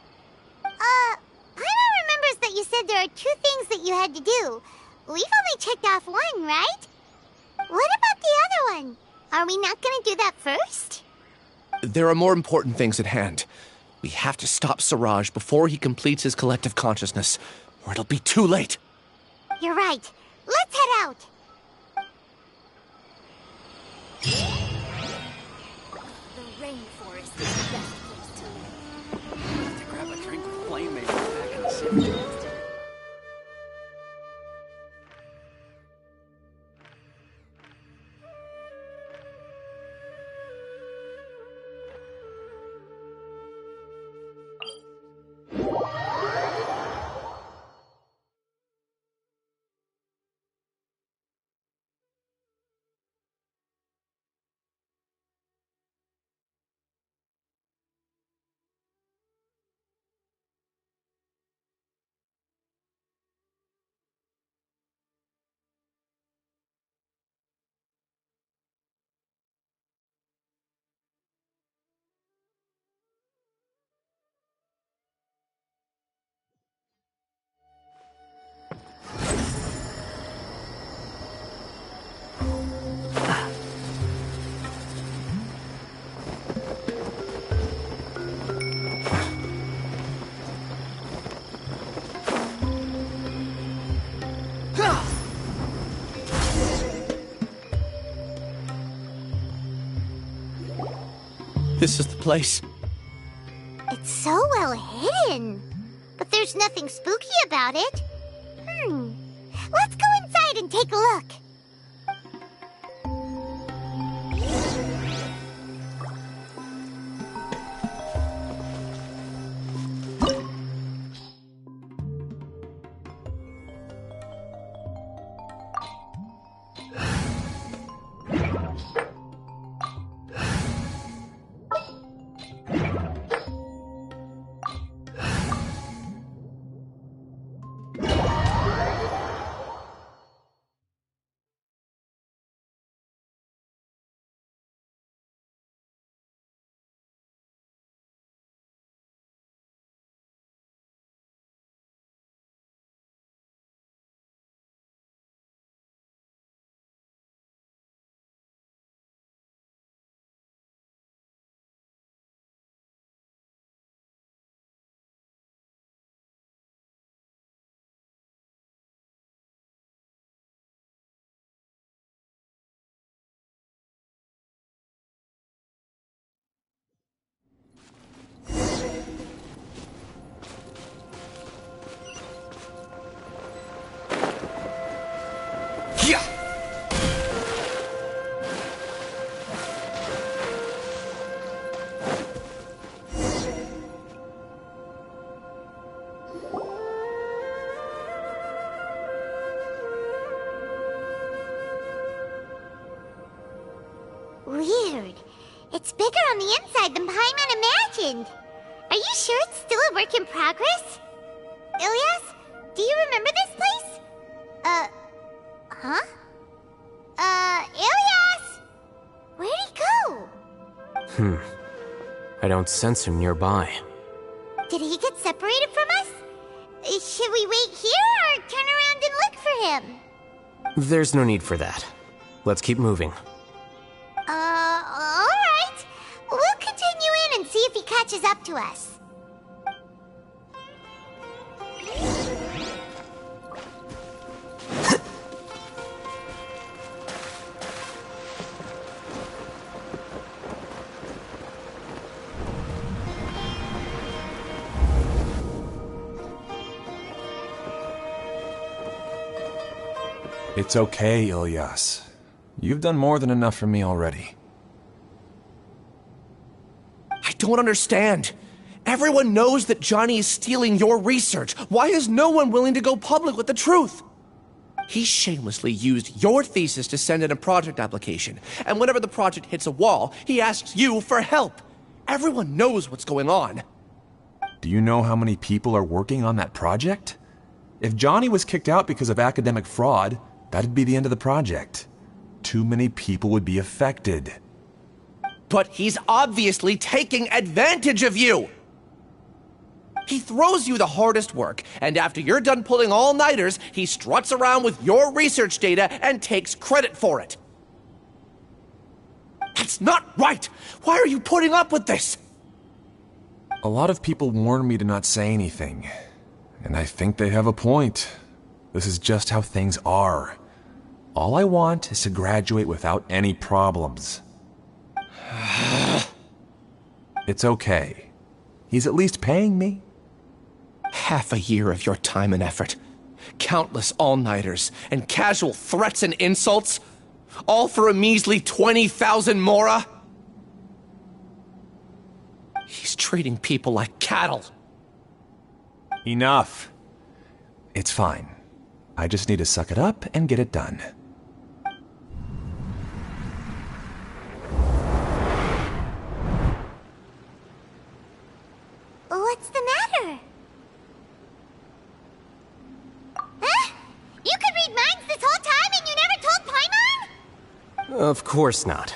Paimon remembers that you said there are 2 things that you had to do. We've only checked off 1, right? What about the other one? Are we not gonna do that first? There are more important things at hand. We have to stop Siraj before he completes his collective consciousness, or it'll be too late. You're right. Let's head out. rainforest is the best place to live. To grab a drink with Flame Maiden back in the city. This is the place. It's so well hidden. But there's nothing spooky about it. Let's go inside and take a look. Weird. It's bigger on the inside than Paimon imagined. Are you sure it's still a work in progress? Ilyas, do you remember this place? Huh? Ilyas! Where'd he go? I don't sense him nearby. Did he get separated from us? Should we wait here or turn around and look for him? There's no need for that. Let's keep moving. Alright. We'll continue in and see if he catches up to us. It's okay, Ilyas. You've done more than enough for me already. I don't understand. Everyone knows that Johnny is stealing your research. Why is no one willing to go public with the truth? He shamelessly used your thesis to send in a project application, and whenever the project hits a wall, he asks you for help. Everyone knows what's going on. Do you know how many people are working on that project? If Johnny was kicked out because of academic fraud, that'd be the end of the project. Too many people would be affected. But he's obviously taking advantage of you! He throws you the hardest work, and after you're done pulling all-nighters, he struts around with your research data and takes credit for it. That's not right! Why are you putting up with this? A lot of people warn me to not say anything, and I think they have a point. This is just how things are. All I want is to graduate without any problems. It's okay. He's at least paying me. Half a year of your time and effort, countless all-nighters, and casual threats and insults, all for a measly 20,000 mora? He's treating people like cattle. Enough. It's fine. I just need to suck it up and get it done. What's the matter? Huh? You could read minds this whole time and you never told Paimon? Of course not.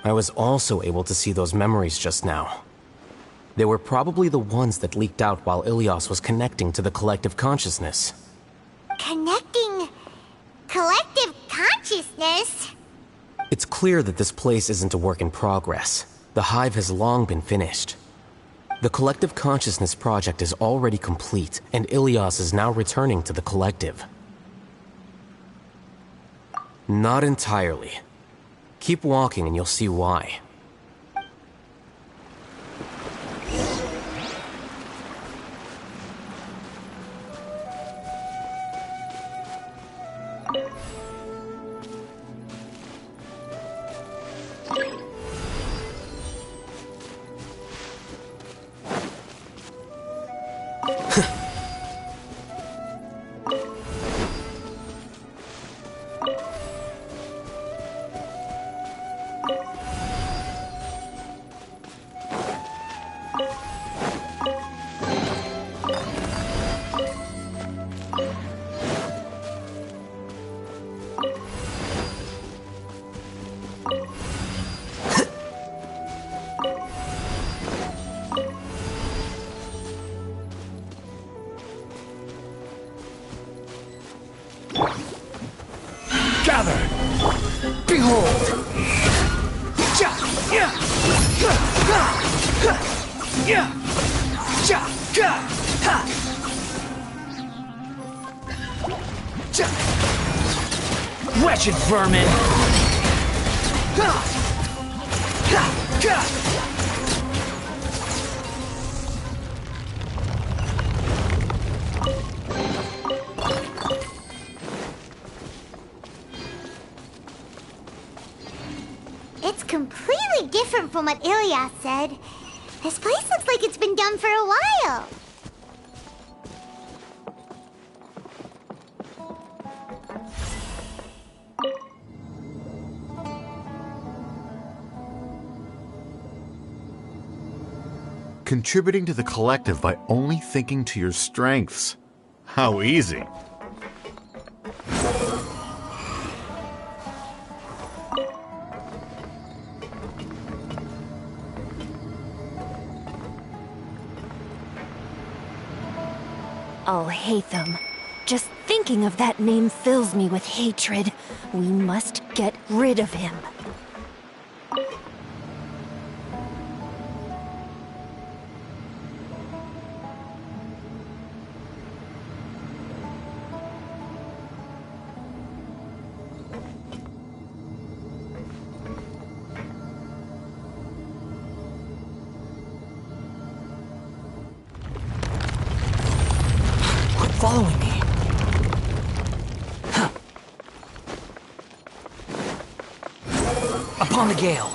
I was also able to see those memories just now. They were probably the ones that leaked out while Ilias was connecting to the collective consciousness. Connecting collective consciousness? It's clear that this place isn't a work in progress. The hive has long been finished. The collective consciousness project is already complete, and Ilias is now returning to the collective. Not entirely. Keep walking and you'll see why. Gather! Behold! Wretched vermin! It's completely different from what Ilias said. This place looks like it's been done for a while. Contributing to the collective by only thinking to your strengths. How easy. Alhaitham. Just thinking of that name fills me with hatred. We must get rid of him. Following me. Huh. Upon the gale.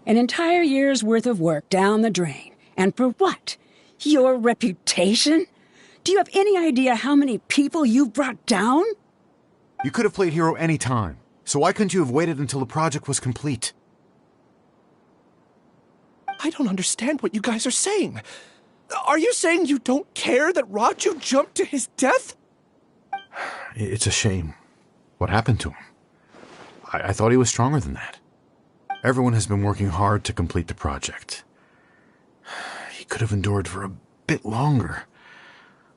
An entire year's worth of work down the drain. And for what? Your reputation? Do you have any idea how many people you've brought down? You could have played hero any time, so why couldn't you have waited until the project was complete? I don't understand what you guys are saying. Are you saying you don't care that Raju jumped to his death? It's a shame. What happened to him? I thought he was stronger than that. Everyone has been working hard to complete the project. He could have endured for a bit longer.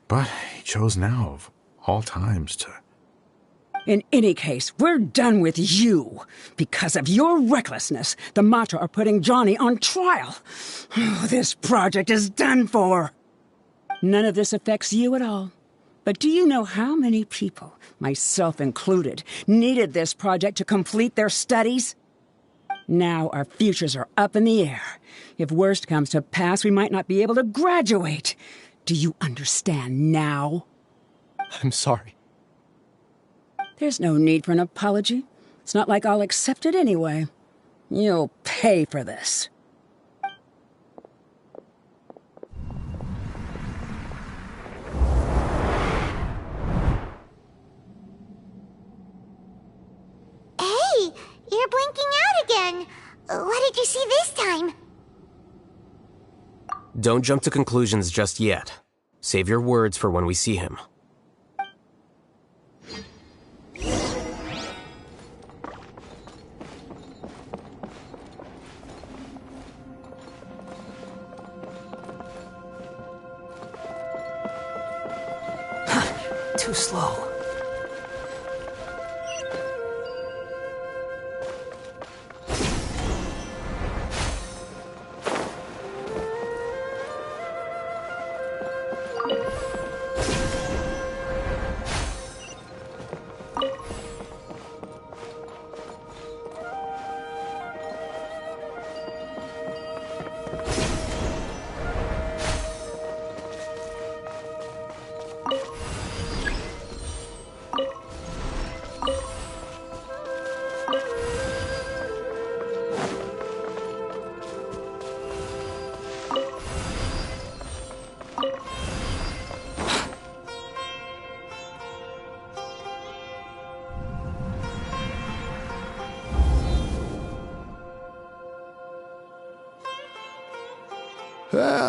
But he chose now, of all times, to... In any case, we're done with you. Because of your recklessness, the Matra are putting Johnny on trial. This project is done for. None of this affects you at all. But do you know how many people, myself included, needed this project to complete their studies? Now our futures are up in the air. If worst comes to pass, we might not be able to graduate. Do you understand now? I'm sorry. There's no need for an apology. It's not like I'll accept it anyway. You'll pay for this. Hey, you're blinking out again. What did you see this time? Don't jump to conclusions just yet. Save your words for when we see him. Too slow.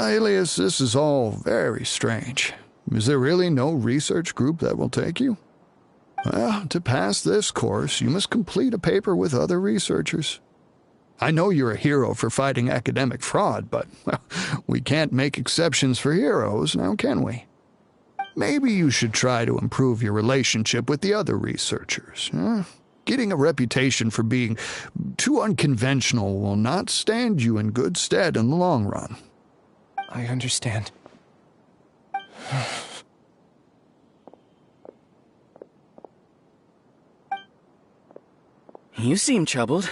Alias, this is all very strange. Is there really no research group that will take you? Well, to pass this course, you must complete a paper with other researchers. I know you're a hero for fighting academic fraud, but well, we can't make exceptions for heroes, now can we? Maybe you should try to improve your relationship with the other researchers. Getting a reputation for being too unconventional will not stand you in good stead in the long run. I understand. You seem troubled.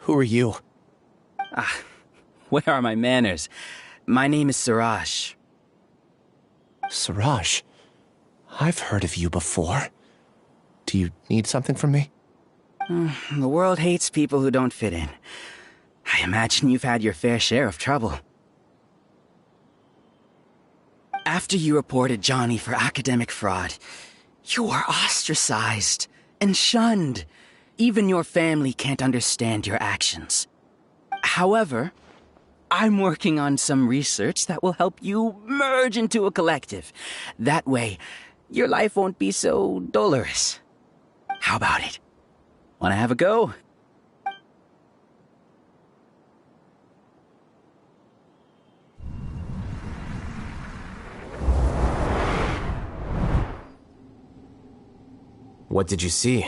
Who are you? Where are my manners? My name is Siraj. Siraj? I've heard of you before. Do you need something from me? The world hates people who don't fit in. I imagine you've had your fair share of trouble. After you reported Johnny for academic fraud, you were ostracized and shunned. Even your family can't understand your actions. However, I'm working on some research that will help you merge into a collective. That way, your life won't be so dolorous. How about it? Wanna have a go? What did you see?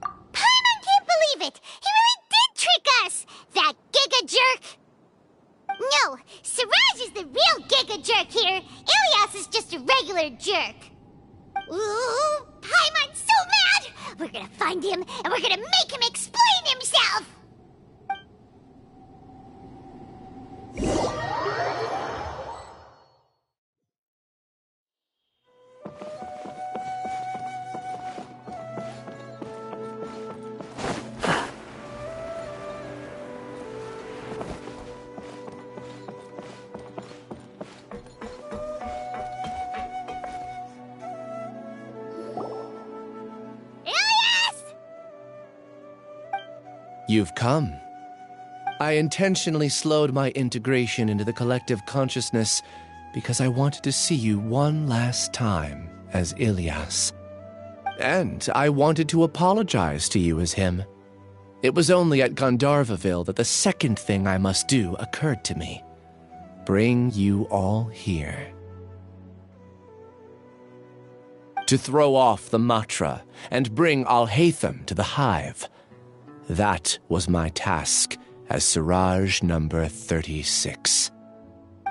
Paimon can't believe it! He really did trick us! That giga jerk! No, Siraj is the real giga jerk here. Ilias is just a regular jerk. Ooh, Paimon's so mad! We're gonna find him, and we're gonna make him explain himself! You've come. I intentionally slowed my integration into the collective consciousness because I wanted to see you one last time as Ilias. And I wanted to apologize to you as him. It was only at Gandharvaville that the second thing I must do occurred to me. bring you all here. To throw off the Matra and bring Alhaitham to the hive. That was my task as Siraj number 36.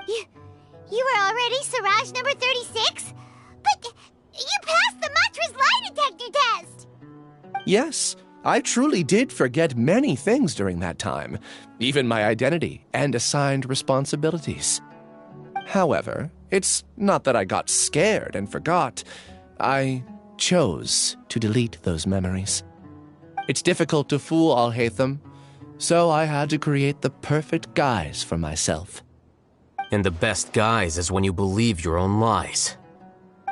You were already Siraj number 36? But you passed the Matra's lie detector test! Yes, I truly did forget many things during that time, even my identity and assigned responsibilities. However, it's not that I got scared and forgot. I chose to delete those memories. It's difficult to fool Alhaitham, so I had to create the perfect guise for myself. And the best guise is when you believe your own lies.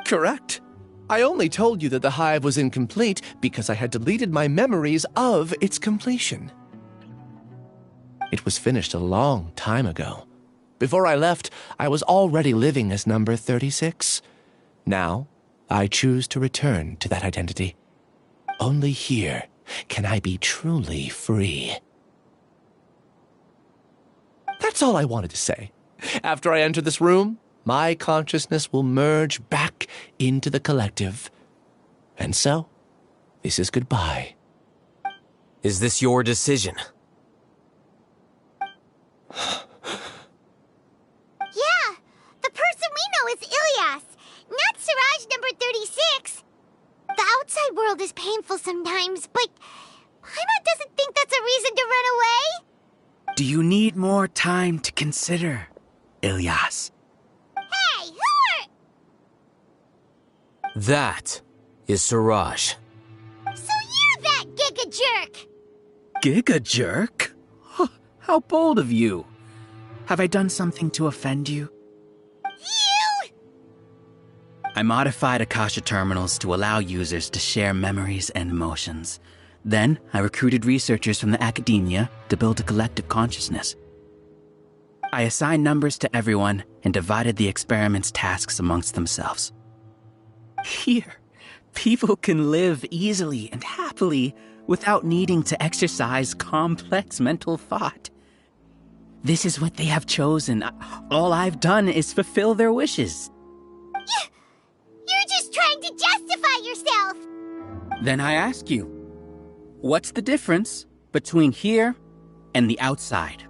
Correct. I only told you that the hive was incomplete because I had deleted my memories of its completion. It was finished a long time ago. Before I left, I was already living as number 36. Now, I choose to return to that identity. Only here can I be truly free. That's all I wanted to say. After I enter this room, my consciousness will merge back into the collective. And so, this is goodbye. Is this your decision? Yeah, the person we know is Ilyas, not Siraj number 36. The outside world is painful sometimes, but Paimon doesn't think that's a reason to run away. Do you need more time to consider, Ilyas? Hey, who are... That is Siraj. So you're that giga jerk! Giga jerk? How bold of you. Have I done something to offend you? You! I modified Akasha terminals to allow users to share memories and emotions. Then, I recruited researchers from the academia to build a collective consciousness. I assigned numbers to everyone and divided the experiment's tasks amongst themselves. Here, people can live easily and happily without needing to exercise complex mental thought. This is what they have chosen. All I've done is fulfill their wishes. You're just trying to justify yourself! Then I ask you, what's the difference between here and the outside?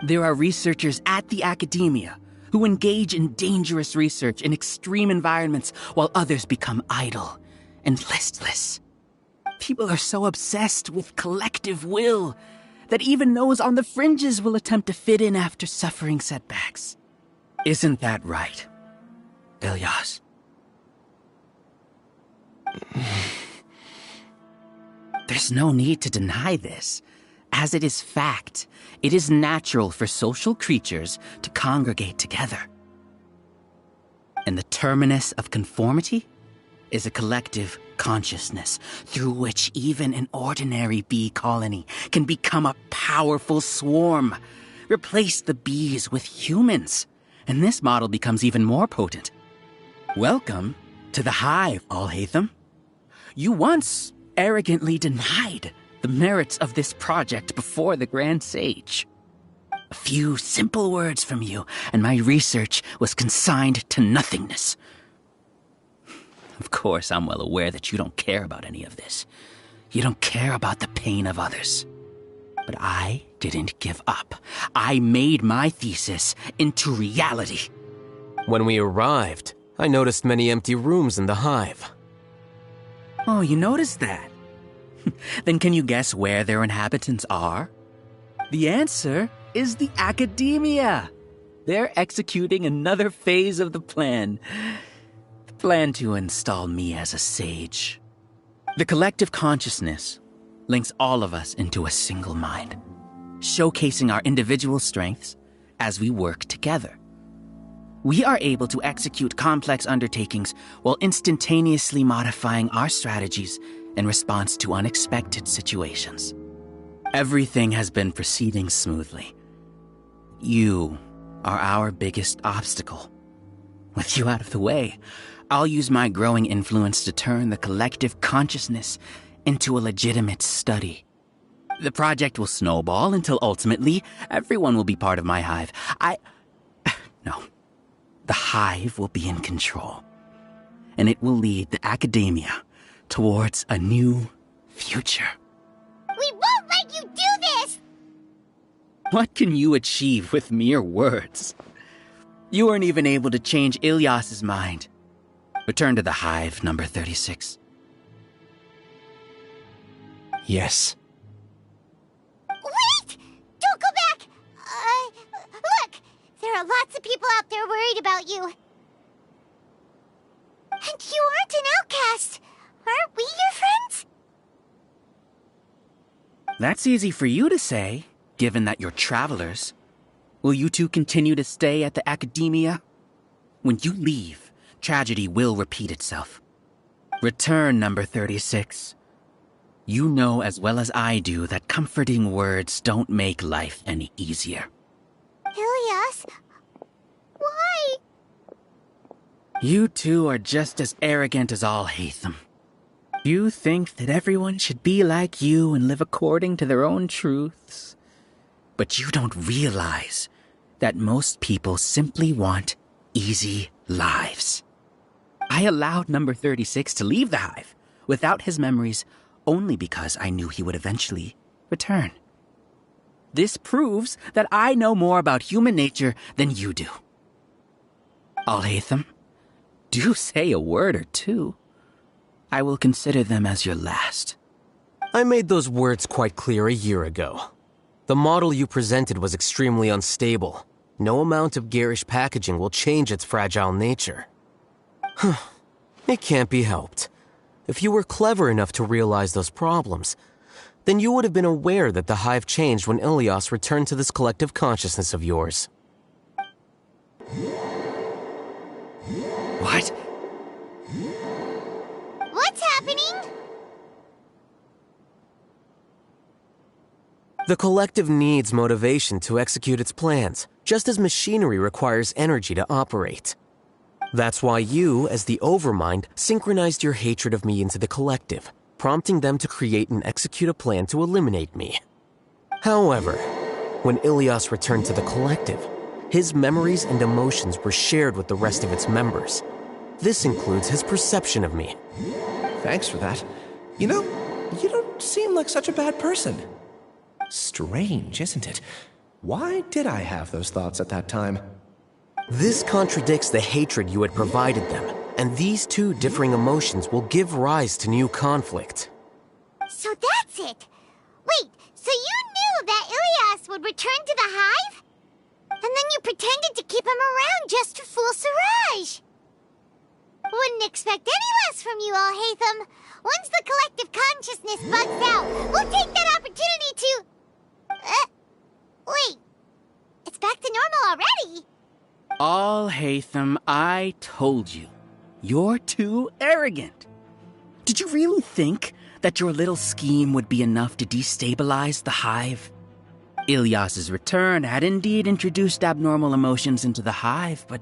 There are researchers at the academia who engage in dangerous research in extreme environments while others become idle and listless. People are so obsessed with collective will that even those on the fringes will attempt to fit in after suffering setbacks. Isn't that right, Ilyas? There's no need to deny this. As it is fact, it is natural for social creatures to congregate together. And the terminus of conformity is a collective consciousness through which even an ordinary bee colony can become a powerful swarm. Replace the bees with humans, and this model becomes even more potent. Welcome to the hive, Alhaitham. You once arrogantly denied the merits of this project before the Grand Sage. A few simple words from you, and my research was consigned to nothingness. Of course, I'm well aware that you don't care about any of this. You don't care about the pain of others. But I didn't give up. I made my thesis into reality. When we arrived, I noticed many empty rooms in the hive. Oh, you noticed that? Then can you guess where their inhabitants are? The answer is the academia. They're executing another phase of the plan. The plan to install me as a sage. The collective consciousness links all of us into a single mind, showcasing our individual strengths as we work together. We are able to execute complex undertakings while instantaneously modifying our strategies in response to unexpected situations. Everything has been proceeding smoothly. You are our biggest obstacle. With you out of the way, I'll use my growing influence to turn the collective consciousness into a legitimate study. The project will snowball until ultimately everyone will be part of my hive. No. The Hive will be in control. And it will lead the Academia towards a new future. We won't let you do this! What can you achieve with mere words? You weren't even able to change Ilyas's mind. Return to the Hive, number 36. Yes. Wait! Don't go back! Look! There are lots of people out there worried about you. And you aren't an outcast. Aren't we your friends? That's easy for you to say, given that you're travelers. Will you two continue to stay at the Academia? When you leave, tragedy will repeat itself. Return, number 36. You know as well as I do that comforting words don't make life any easier. Ilyas? Why? You two are just as arrogant as Alhaitham. You think that everyone should be like you and live according to their own truths. But you don't realize that most people simply want easy lives. I allowed number 36 to leave the Hive without his memories only because I knew he would eventually return. This proves that I know more about human nature than you do. Alhaitham, do say a word or two. I will consider them as your last. I made those words quite clear a year ago. The model you presented was extremely unstable. No amount of garish packaging will change its fragile nature. It can't be helped. If you were clever enough to realize those problems, then you would have been aware that the Hive changed when Ilyas returned to this collective consciousness of yours. What? What's happening? The collective needs motivation to execute its plans, just as machinery requires energy to operate. That's why you, as the Overmind, synchronized your hatred of me into the collective, prompting them to create and execute a plan to eliminate me. However, when Ilyas returned to the collective, his memories and emotions were shared with the rest of its members. This includes his perception of me. Thanks for that. You know, you don't seem like such a bad person. Strange, isn't it? Why did I have those thoughts at that time? This contradicts the hatred you had provided them, and these two differing emotions will give rise to new conflict. So that's it! Wait, so you knew that Ilyas would return to the Hive? And then you pretended to keep him around just to fool Siraj! Wouldn't expect any less from you, Alhaitham. Once the collective consciousness bugs out, we'll take that opportunity to... wait. It's back to normal already. Alhaitham, I told you. You're too arrogant. Did you really think that your little scheme would be enough to destabilize the Hive? Ilyas's return had indeed introduced abnormal emotions into the Hive, but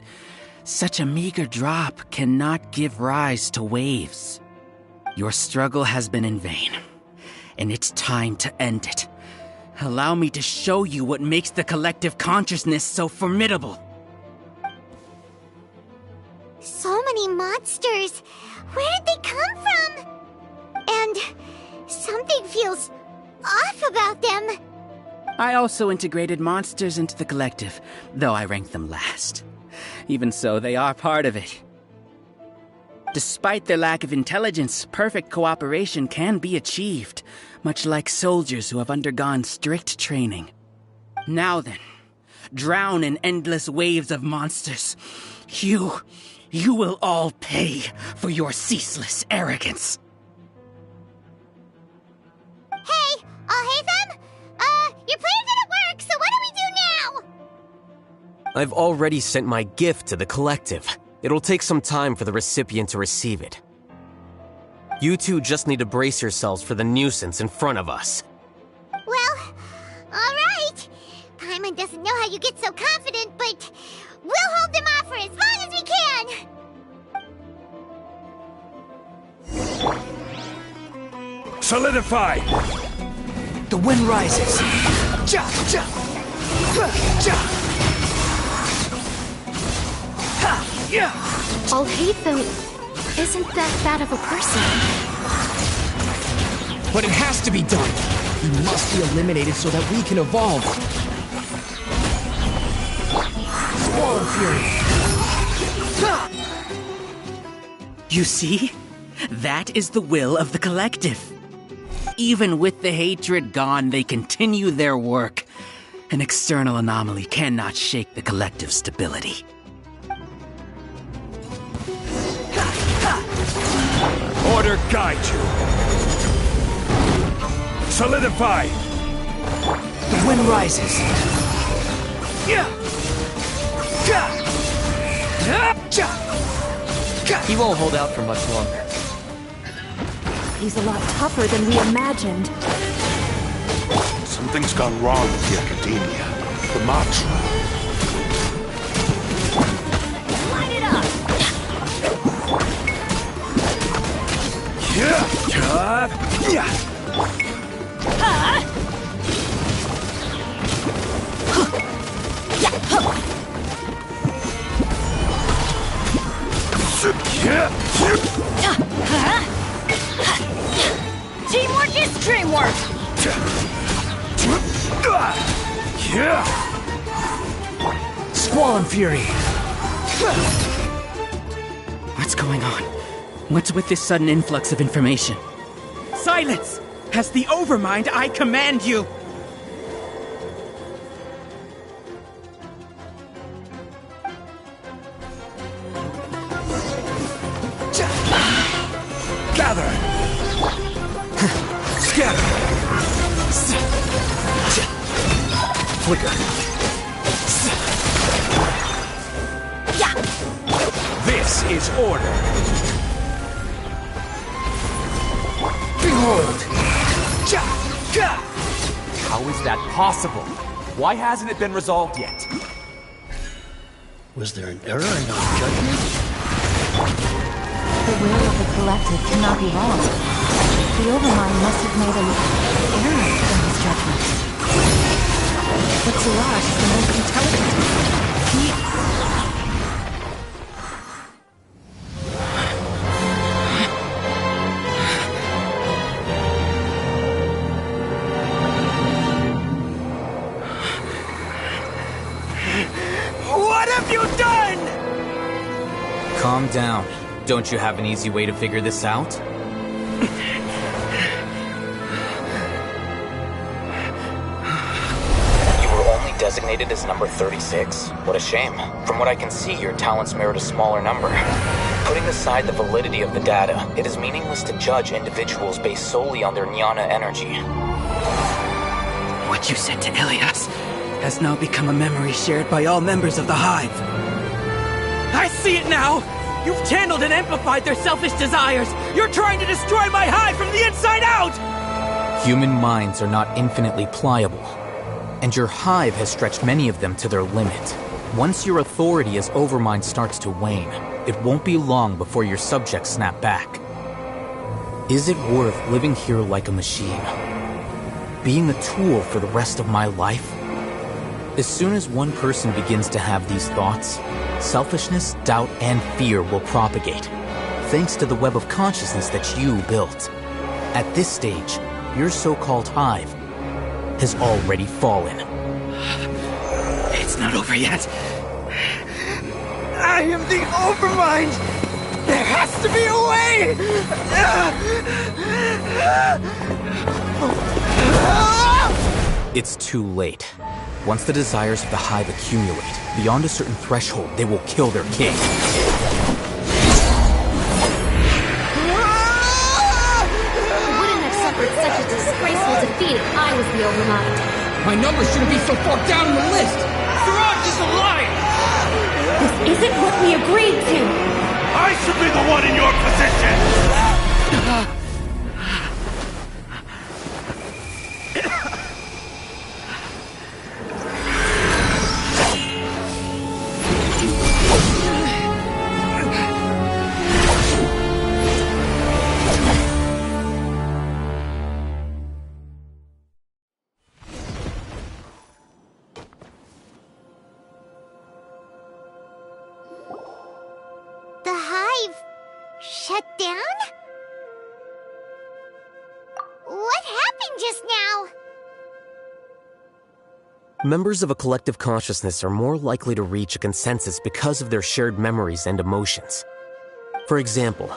such a meager drop cannot give rise to waves. Your struggle has been in vain, and it's time to end it. Allow me to show you what makes the collective consciousness so formidable. So many monsters. Where did they come from? And something feels off about them. I also integrated monsters into the collective, though I ranked them last. Even so, they are part of it. Despite their lack of intelligence, perfect cooperation can be achieved, much like soldiers who have undergone strict training. Now then, drown in endless waves of monsters. You will all pay for your ceaseless arrogance. Hey, Alhaitham? Your plan didn't work, so what do we do now? I've already sent my gift to the collective. It'll take some time for the recipient to receive it. You two just need to brace yourselves for the nuisance in front of us. Well, alright. Paimon doesn't know how you get so confident, but we'll hold them off for as long as we can! Solidify! The wind rises. Ja, ja. Ja. Alhaitham isn't that bad of a person. But it has to be done. He must be eliminated so that we can evolve. Squall Fury. You see? That is the will of the collective. Even with the hatred gone, they continue their work. An external anomaly cannot shake the collective's stability. Order guide you. Solidify. The wind rises. He won't hold out for much longer. He's a lot tougher than we imagined. Something's gone wrong with the Academia. The Matra. Light it up! Teamwork is dreamwork! Squall and Fury! What's going on? What's with this sudden influx of information? Silence! As the Overmind, I command you! Gather! Scatter! Flicker! This is order! Behold! How is that possible? Why hasn't it been resolved yet? Was there an error in our judgment? The will of the collective cannot be wrong. The Overmind must have made an error in his judgment. But Siraj is the most intelligent. He... What have you done? Calm down. Don't you have an easy way to figure this out? You were only designated as number 36. What a shame. From what I can see, your talents merit a smaller number. Putting aside the validity of the data, it is meaningless to judge individuals based solely on their jnana energy. What you said to Ilias has now become a memory shared by all members of the Hive. I see it now! You've channeled and amplified their selfish desires! You're trying to destroy my Hive from the inside out! Human minds are not infinitely pliable, and your Hive has stretched many of them to their limit. Once your authority as Overmind starts to wane, it won't be long before your subjects snap back. Is it worth living here like a machine? Being a tool for the rest of my life? As soon as one person begins to have these thoughts, selfishness, doubt, and fear will propagate, thanks to the web of consciousness that you built. At this stage, your so-called Hive has already fallen. It's not over yet. I am the Overmind! There has to be a way! It's too late. Once the desires of the Hive accumulate, beyond a certain threshold, they will kill their king. I wouldn't have suffered such a disgraceful defeat if I was the Overmind. My number shouldn't be so far down in the list! Siraj is a liar! This isn't what we agreed to! I should be the one in your position! shut down? What happened just now? Members of a collective consciousness are more likely to reach a consensus because of their shared memories and emotions. For example,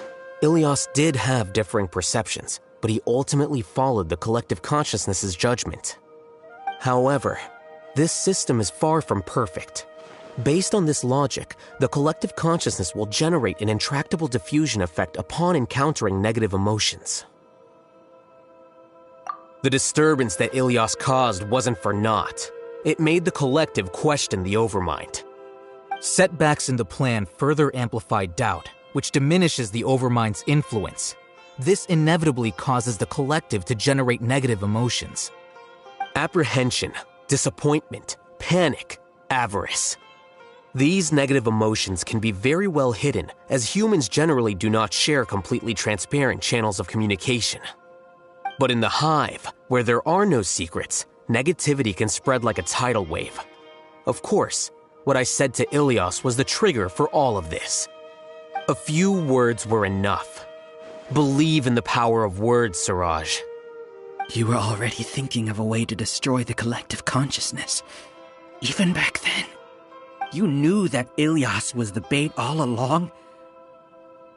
Ilias did have differing perceptions, but he ultimately followed the collective consciousness's judgment. However, this system is far from perfect. Based on this logic, the collective consciousness will generate an intractable diffusion effect upon encountering negative emotions. The disturbance that Ilias caused wasn't for naught. It made the collective question the Overmind. Setbacks in the plan further amplify doubt, which diminishes the Overmind's influence. This inevitably causes the collective to generate negative emotions. Apprehension, disappointment, panic, avarice. These negative emotions can be very well hidden, as humans generally do not share completely transparent channels of communication. But in the hive, where there are no secrets, negativity can spread like a tidal wave. Of course, what I said to Ilias was the trigger for all of this. A few words were enough. Believe in the power of words, Siraj. You were already thinking of a way to destroy the collective consciousness. Even back then. You knew that Ilias was the bait all along.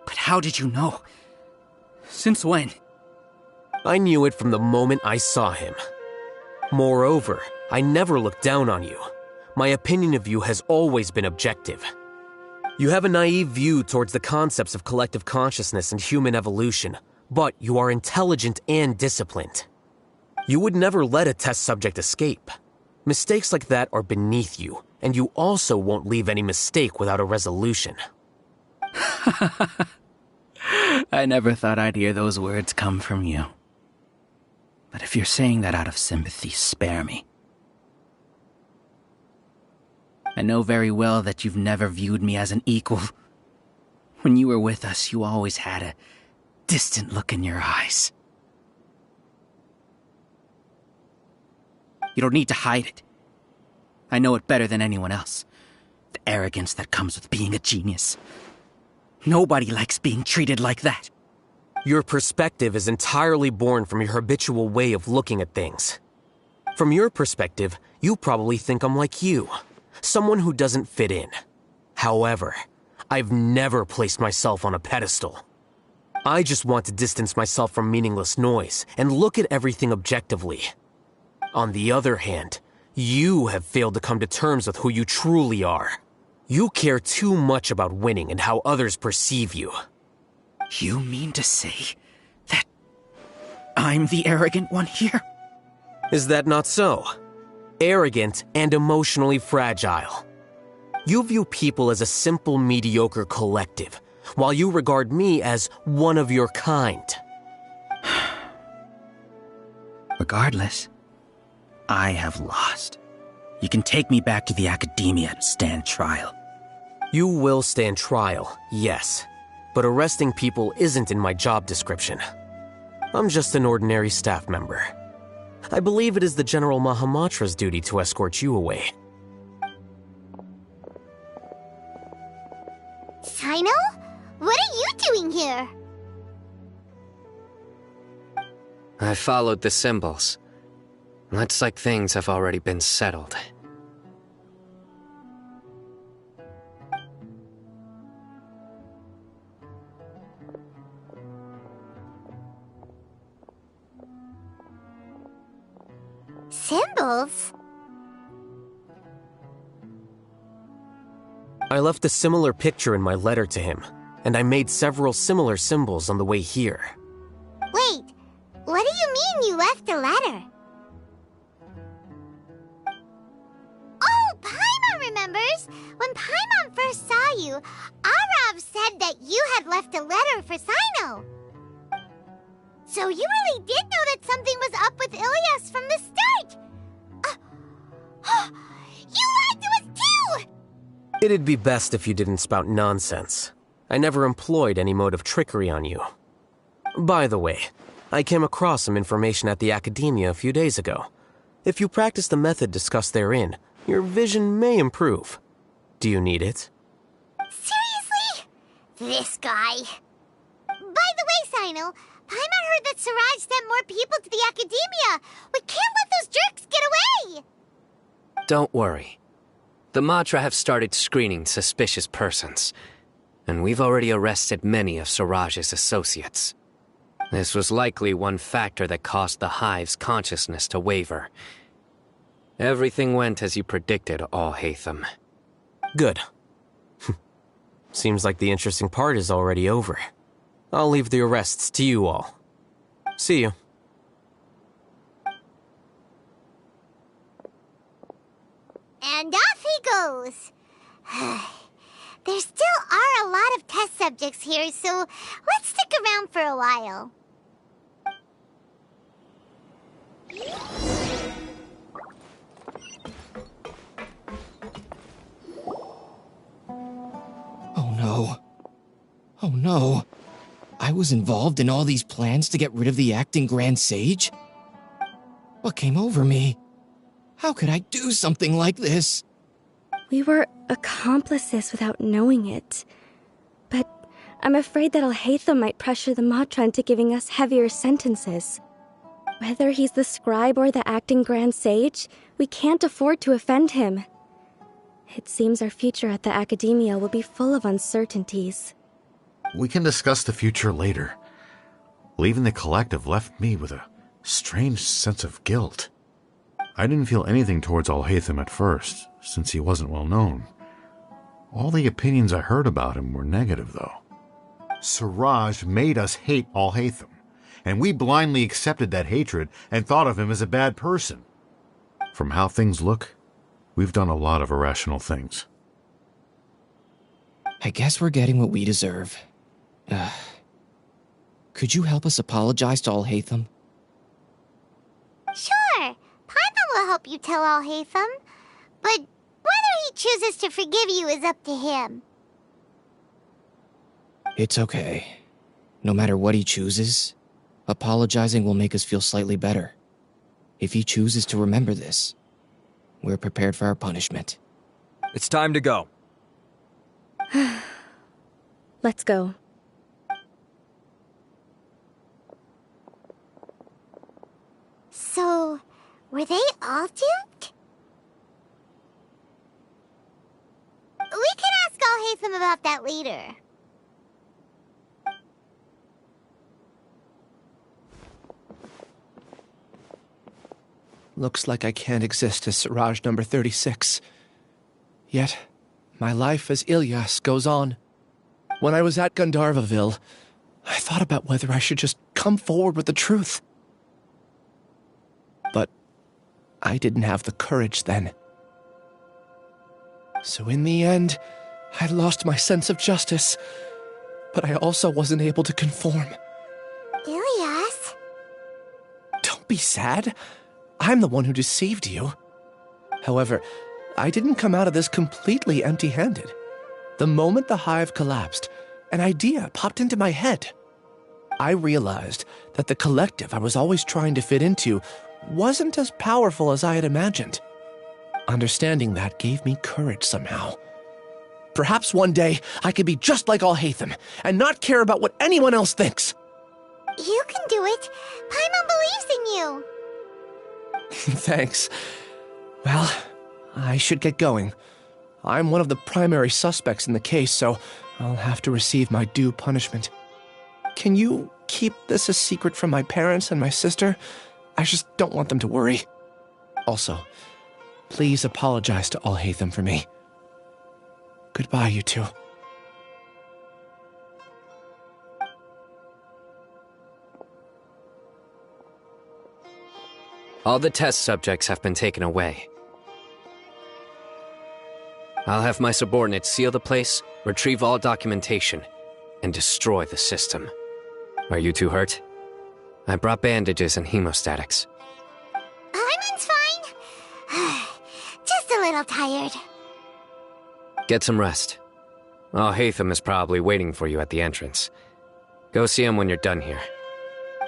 But how did you know? Since when? I knew it from the moment I saw him. Moreover, I never looked down on you. My opinion of you has always been objective. You have a naive view towards the concepts of collective consciousness and human evolution, but you are intelligent and disciplined. You would never let a test subject escape. Mistakes like that are beneath you, and you also won't leave any mistake without a resolution. I never thought I'd hear those words come from you. But if you're saying that out of sympathy, spare me. I know very well that you've never viewed me as an equal. When you were with us, you always had a distant look in your eyes. You don't need to hide it. I know it better than anyone else. The arrogance that comes with being a genius. Nobody likes being treated like that. Your perspective is entirely born from your habitual way of looking at things. From your perspective, you probably think I'm like you, someone who doesn't fit in. However, I've never placed myself on a pedestal. I just want to distance myself from meaningless noise and look at everything objectively. On the other hand, you have failed to come to terms with who you truly are. You care too much about winning and how others perceive you. You mean to say that I'm the arrogant one here? Is that not so? Arrogant and emotionally fragile. You view people as a simple, mediocre collective, while you regard me as one of your kind. Regardless, I have lost. You can take me back to the academia and stand trial. You will stand trial, yes. But arresting people isn't in my job description. I'm just an ordinary staff member. I believe it is the General Mahamatra's duty to escort you away. Sino? What are you doing here? I followed the symbols. Looks like things have already been settled. Symbols? I left a similar picture in my letter to him, and I made several similar symbols on the way here. Wait, what do you mean you left a letter? Oh, Paimon remembers! When Paimon first saw you, Arav said that you had left a letter for Sino. So you really did know that something was up with Ilias from the start! You lied to us too! It'd be best if you didn't spout nonsense. I never employed any mode of trickery on you. By the way, I came across some information at the academia a few days ago. If you practice the method discussed therein, your vision may improve. Do you need it? Seriously? This guy? the way, Sino, Paimon heard that Siraj sent more people to the Academia. We can't let those jerks get away! Don't worry. The Matra have started screening suspicious persons, and we've already arrested many of Siraj's associates. This was likely one factor that caused the Hive's consciousness to waver. Everything went as you predicted, Alhaitham. Good. Seems like the interesting part is already over. I'll leave the arrests to you all. See you. And off he goes. There still are a lot of test subjects here, so let's stick around for a while. Oh no. Oh no. I was involved in all these plans to get rid of the acting Grand Sage? What came over me? How could I do something like this? We were accomplices without knowing it. But I'm afraid that Alhaitham might pressure the Matra into giving us heavier sentences. Whether he's the scribe or the acting Grand Sage, we can't afford to offend him. It seems our future at the Academia will be full of uncertainties. We can discuss the future later. Leaving the collective left me with a strange sense of guilt. I didn't feel anything towards Alhaitham at first, since he wasn't well known. All the opinions I heard about him were negative, though. Siraj made us hate Alhaitham, and we blindly accepted that hatred and thought of him as a bad person. From how things look, we've done a lot of irrational things. I guess we're getting what we deserve. Could you help us apologize to Alhaitham? Sure. Paimon will help you tell Alhaitham. But whether he chooses to forgive you is up to him. It's okay. No matter what he chooses, apologizing will make us feel slightly better. If he chooses to remember this, we're prepared for our punishment. It's time to go. Let's go. So, were they all duped? We can ask Alhaitham about that later. Looks like I can't exist as Siraj number 36. Yet, my life as Ilyas goes on. When I was at Gandharvaville, I thought about whether I should just come forward with the truth. But I didn't have the courage then. So in the end, I lost my sense of justice, but I also wasn't able to conform. Ilyas? Don't be sad. I'm the one who deceived you. However, I didn't come out of this completely empty-handed. The moment the hive collapsed, an idea popped into my head. I realized that the collective I was always trying to fit into wasn't as powerful as I had imagined. Understanding that gave me courage somehow. Perhaps one day I could be just like Alhaitham and not care about what anyone else thinks. You can do it. Paimon believes in you. Thanks. Well, I should get going. I'm one of the primary suspects in the case, so I'll have to receive my due punishment. Can you keep this a secret from my parents and my sister? I just don't want them to worry. Also, please apologize to Alhaitham for me. Goodbye, you two. All the test subjects have been taken away. I'll have my subordinates seal the place, retrieve all documentation, and destroy the system. Are you two hurt? I brought bandages and hemostatics. Paimon's fine. Just a little tired. Get some rest. Alhaitham is probably waiting for you at the entrance. Go see him when you're done here.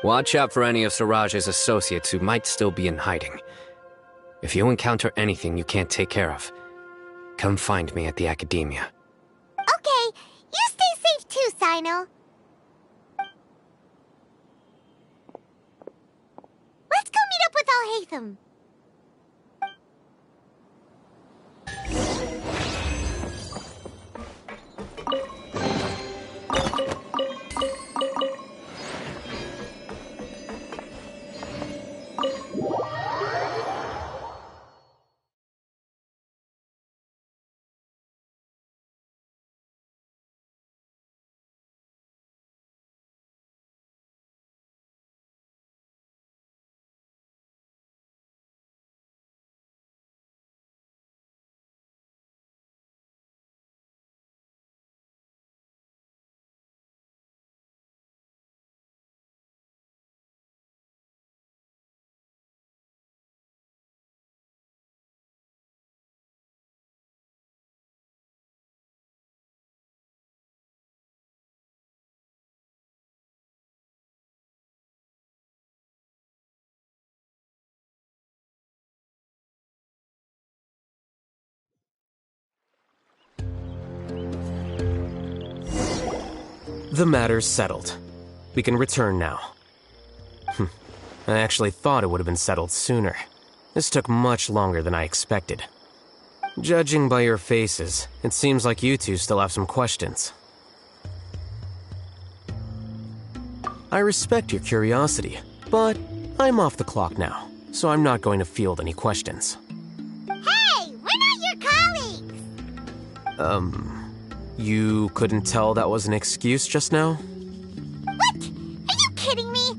Watch out for any of Siraj's associates who might still be in hiding. If you encounter anything you can't take care of, come find me at the Academia. Okay, you stay safe too, Sino. Alhaitham. The matter's settled. We can return now. I actually thought it would have been settled sooner. This took much longer than I expected. Judging by your faces, it seems like you two still have some questions. I respect your curiosity, but I'm off the clock now, so I'm not going to field any questions. Hey, we're not your colleagues! You couldn't tell that was an excuse just now? What? Are you kidding me?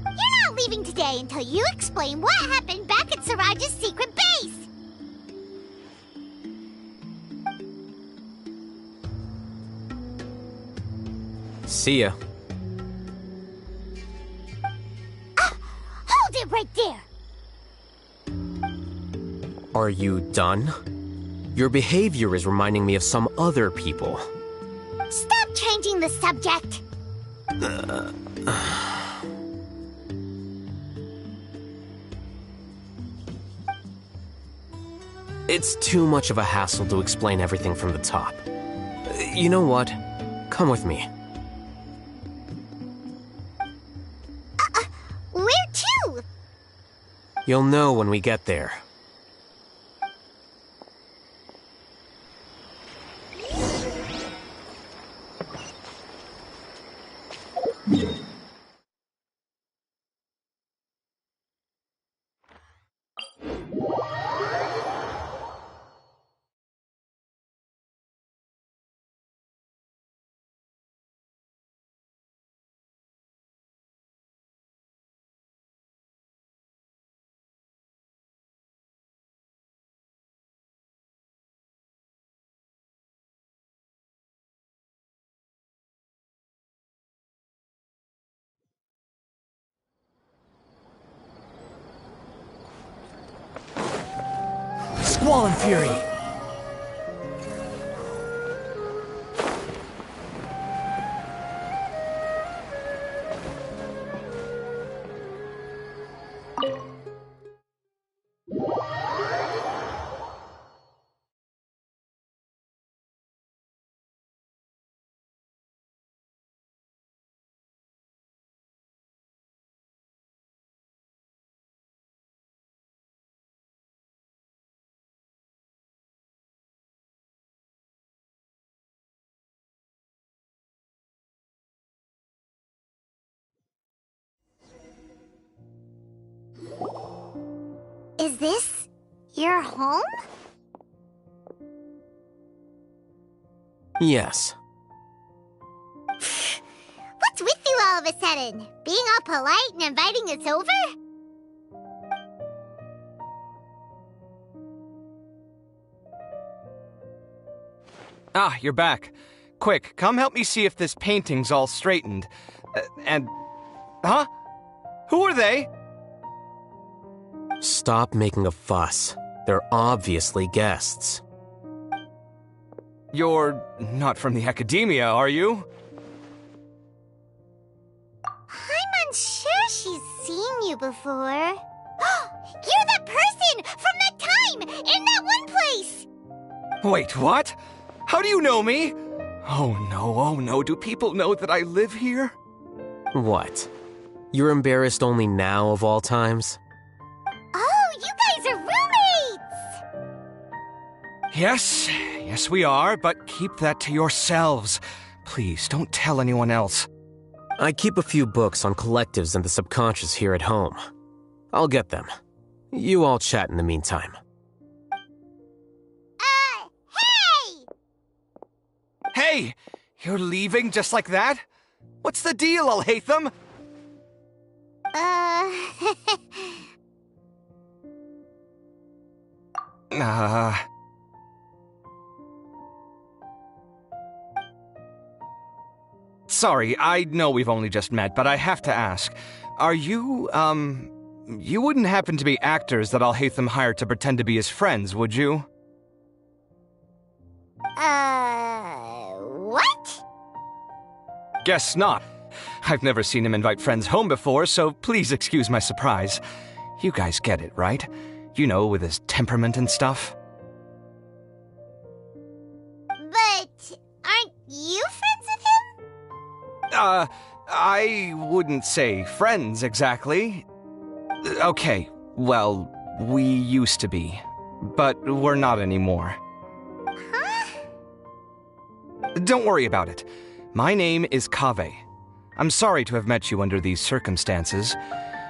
You're not leaving today until you explain what happened back at Siraj's secret base! See ya. Hold it right there! Are you done? Your behavior is reminding me of some other people. Stop changing the subject! It's too much of a hassle to explain everything from the top. You know what? Come with me. Where to? You'll know when we get there. Squall and Fury! Is this your home? Yes. What's with you all of a sudden? Being all polite and inviting us over? Ah, you're back. Quick, come help me see if this painting's all straightened. Huh? Who are they? Stop making a fuss. They're obviously guests. You're not from the Academia, are you? I'm unsure she's seen you before. You're that person from that time in that one place! Wait, what? How do you know me? Oh no, do people know that I live here? What? You're embarrassed only now of all times? Oh, you guys are roommates! Yes, we are, but keep that to yourselves. Please, don't tell anyone else. I keep a few books on collectives and the subconscious here at home. I'll get them. You all chat in the meantime. Hey! Hey! You're leaving just like that? What's the deal, Alhaitham? Sorry, I know we've only just met, but I have to ask. Are you, you wouldn't happen to be actors that Alhaitham hired to pretend to be his friends, would you? What? Guess not. I've never seen him invite friends home before, so please excuse my surprise. You guys get it, right? You know, with his temperament and stuff. But aren't you friends with him? I wouldn't say friends exactly. Okay, well, we used to be, but we're not anymore. Huh? Don't worry about it. My name is Kaveh. I'm sorry to have met you under these circumstances.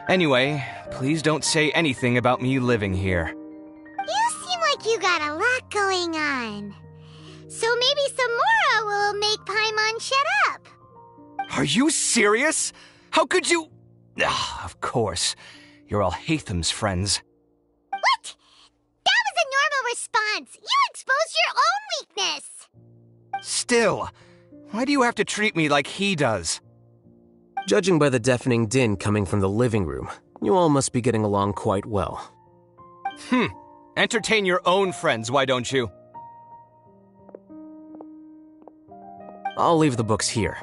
Anyway, please don't say anything about me living here. You seem like you got a lot going on. So maybe Samora will make Paimon shut up. Are you serious? How could you? Of course. You're Alhaitham's friends. What? That was a normal response. You exposed your own weakness. Still, why do you have to treat me like he does? Judging by the deafening din coming from the living room, you all must be getting along quite well. Entertain your own friends, why don't you? I'll leave the books here.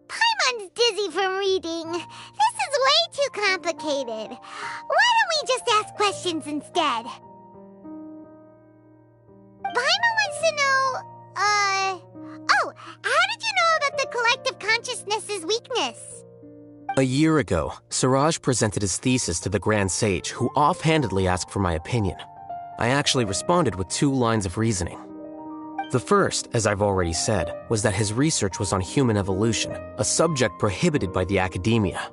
Paimon's dizzy from reading. This is way too complicated. Why don't we just ask questions instead? Paimon wants to know, how did you know about the collective consciousness's weakness? A year ago, Suraj presented his thesis to the Grand Sage, who offhandedly asked for my opinion. I actually responded with 2 lines of reasoning. The first, as I've already said, was that his research was on human evolution, a subject prohibited by the academia.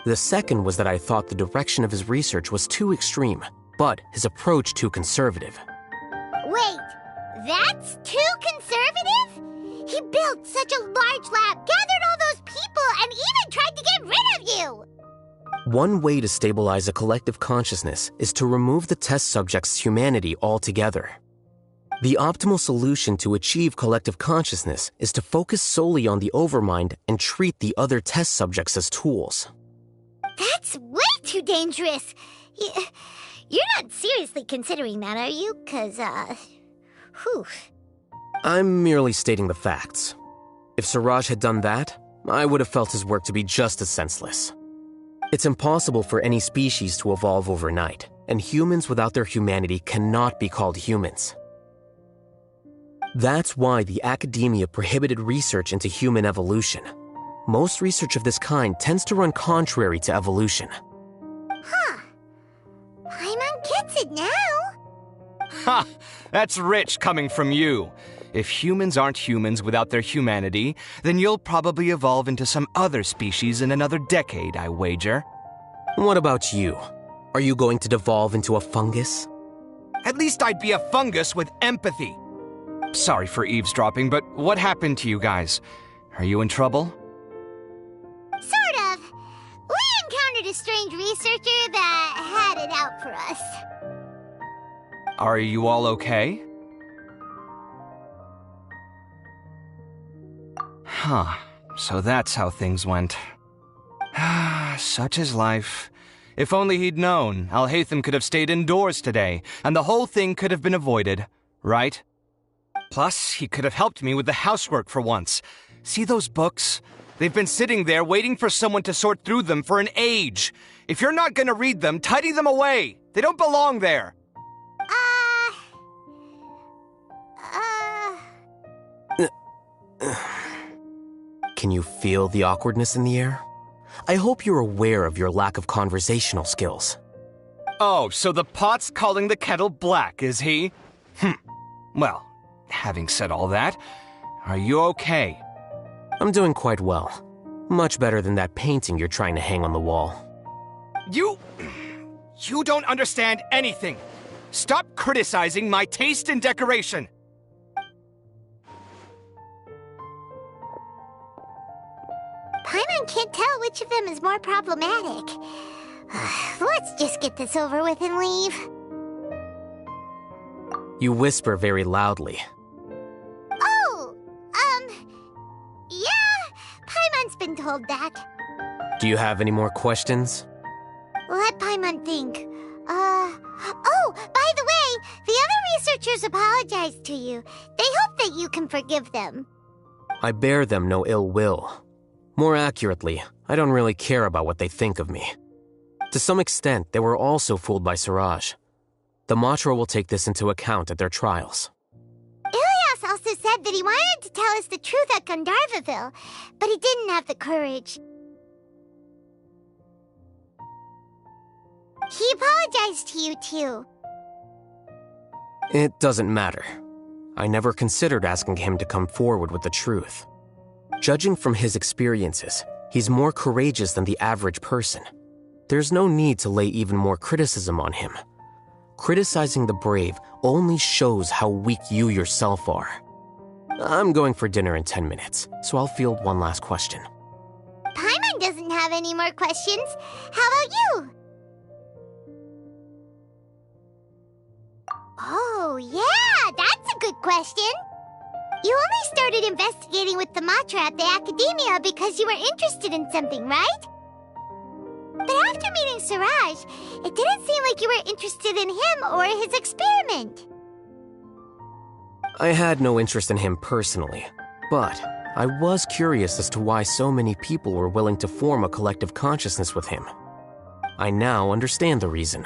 The second was that I thought the direction of his research was too extreme, but his approach too conservative. Wait, that's too conservative? He built such a large lab, gathered all those people, and even tried to get rid of you! One way to stabilize a collective consciousness is to remove the test subject's humanity altogether. The optimal solution to achieve collective consciousness is to focus solely on the overmind and treat the other test subjects as tools. That's way too dangerous! You're not seriously considering that, are you? 'Cause, I'm merely stating the facts. If Suraj had done that, I would have felt his work to be just as senseless. It's impossible for any species to evolve overnight, and humans without their humanity cannot be called humans. That's why the academia prohibited research into human evolution. Most research of this kind tends to run contrary to evolution. Huh. Paimon gets it now. Ha! That's rich coming from you. If humans aren't humans without their humanity, then you'll probably evolve into some other species in another decade, I wager. What about you? Are you going to devolve into a fungus? At least I'd be a fungus with empathy. Sorry for eavesdropping, but what happened to you guys? Are you in trouble? Sort of. We encountered a strange researcher that had it out for us. Are you all okay? Huh. So that's how things went. Such is life. If only he'd known, Alhaitham could have stayed indoors today, and the whole thing could have been avoided, right? Plus, he could have helped me with the housework for once. See those books? They've been sitting there waiting for someone to sort through them for an age. If you're not gonna read them, tidy them away. They don't belong there. Can you feel the awkwardness in the air? I hope you're aware of your lack of conversational skills. Oh, so the pot's calling the kettle black, is he? Well, having said all that, are you okay? I'm doing quite well. Much better than that painting you're trying to hang on the wall. You don't understand anything. Stop criticizing my taste in decoration. Paimon can't tell which of them is more problematic. Let's just get this over with and leave. You whisper very loudly. Oh, yeah, Paimon's been told that. Do you have any more questions? Let Paimon think. Oh, by the way, the other researchers apologized to you. They hope that you can forgive them. I bear them no ill will. More accurately, I don't really care about what they think of me. To some extent, they were also fooled by Siraj. The Matra will take this into account at their trials. Ilias also said that he wanted to tell us the truth at Gandharvaville, but he didn't have the courage. He apologized to you, too. It doesn't matter. I never considered asking him to come forward with the truth. Judging from his experiences, he's more courageous than the average person. There's no need to lay even more criticism on him. Criticizing the brave only shows how weak you yourself are. I'm going for dinner in 10 minutes, so I'll field one last question. Paimon doesn't have any more questions. How about you? Oh, yeah, that's a good question. You only started investigating with the Matra at the Academia because you were interested in something, right? But after meeting Siraj, it didn't seem like you were interested in him or his experiment. I had no interest in him personally, but I was curious as to why so many people were willing to form a collective consciousness with him. I now understand the reason.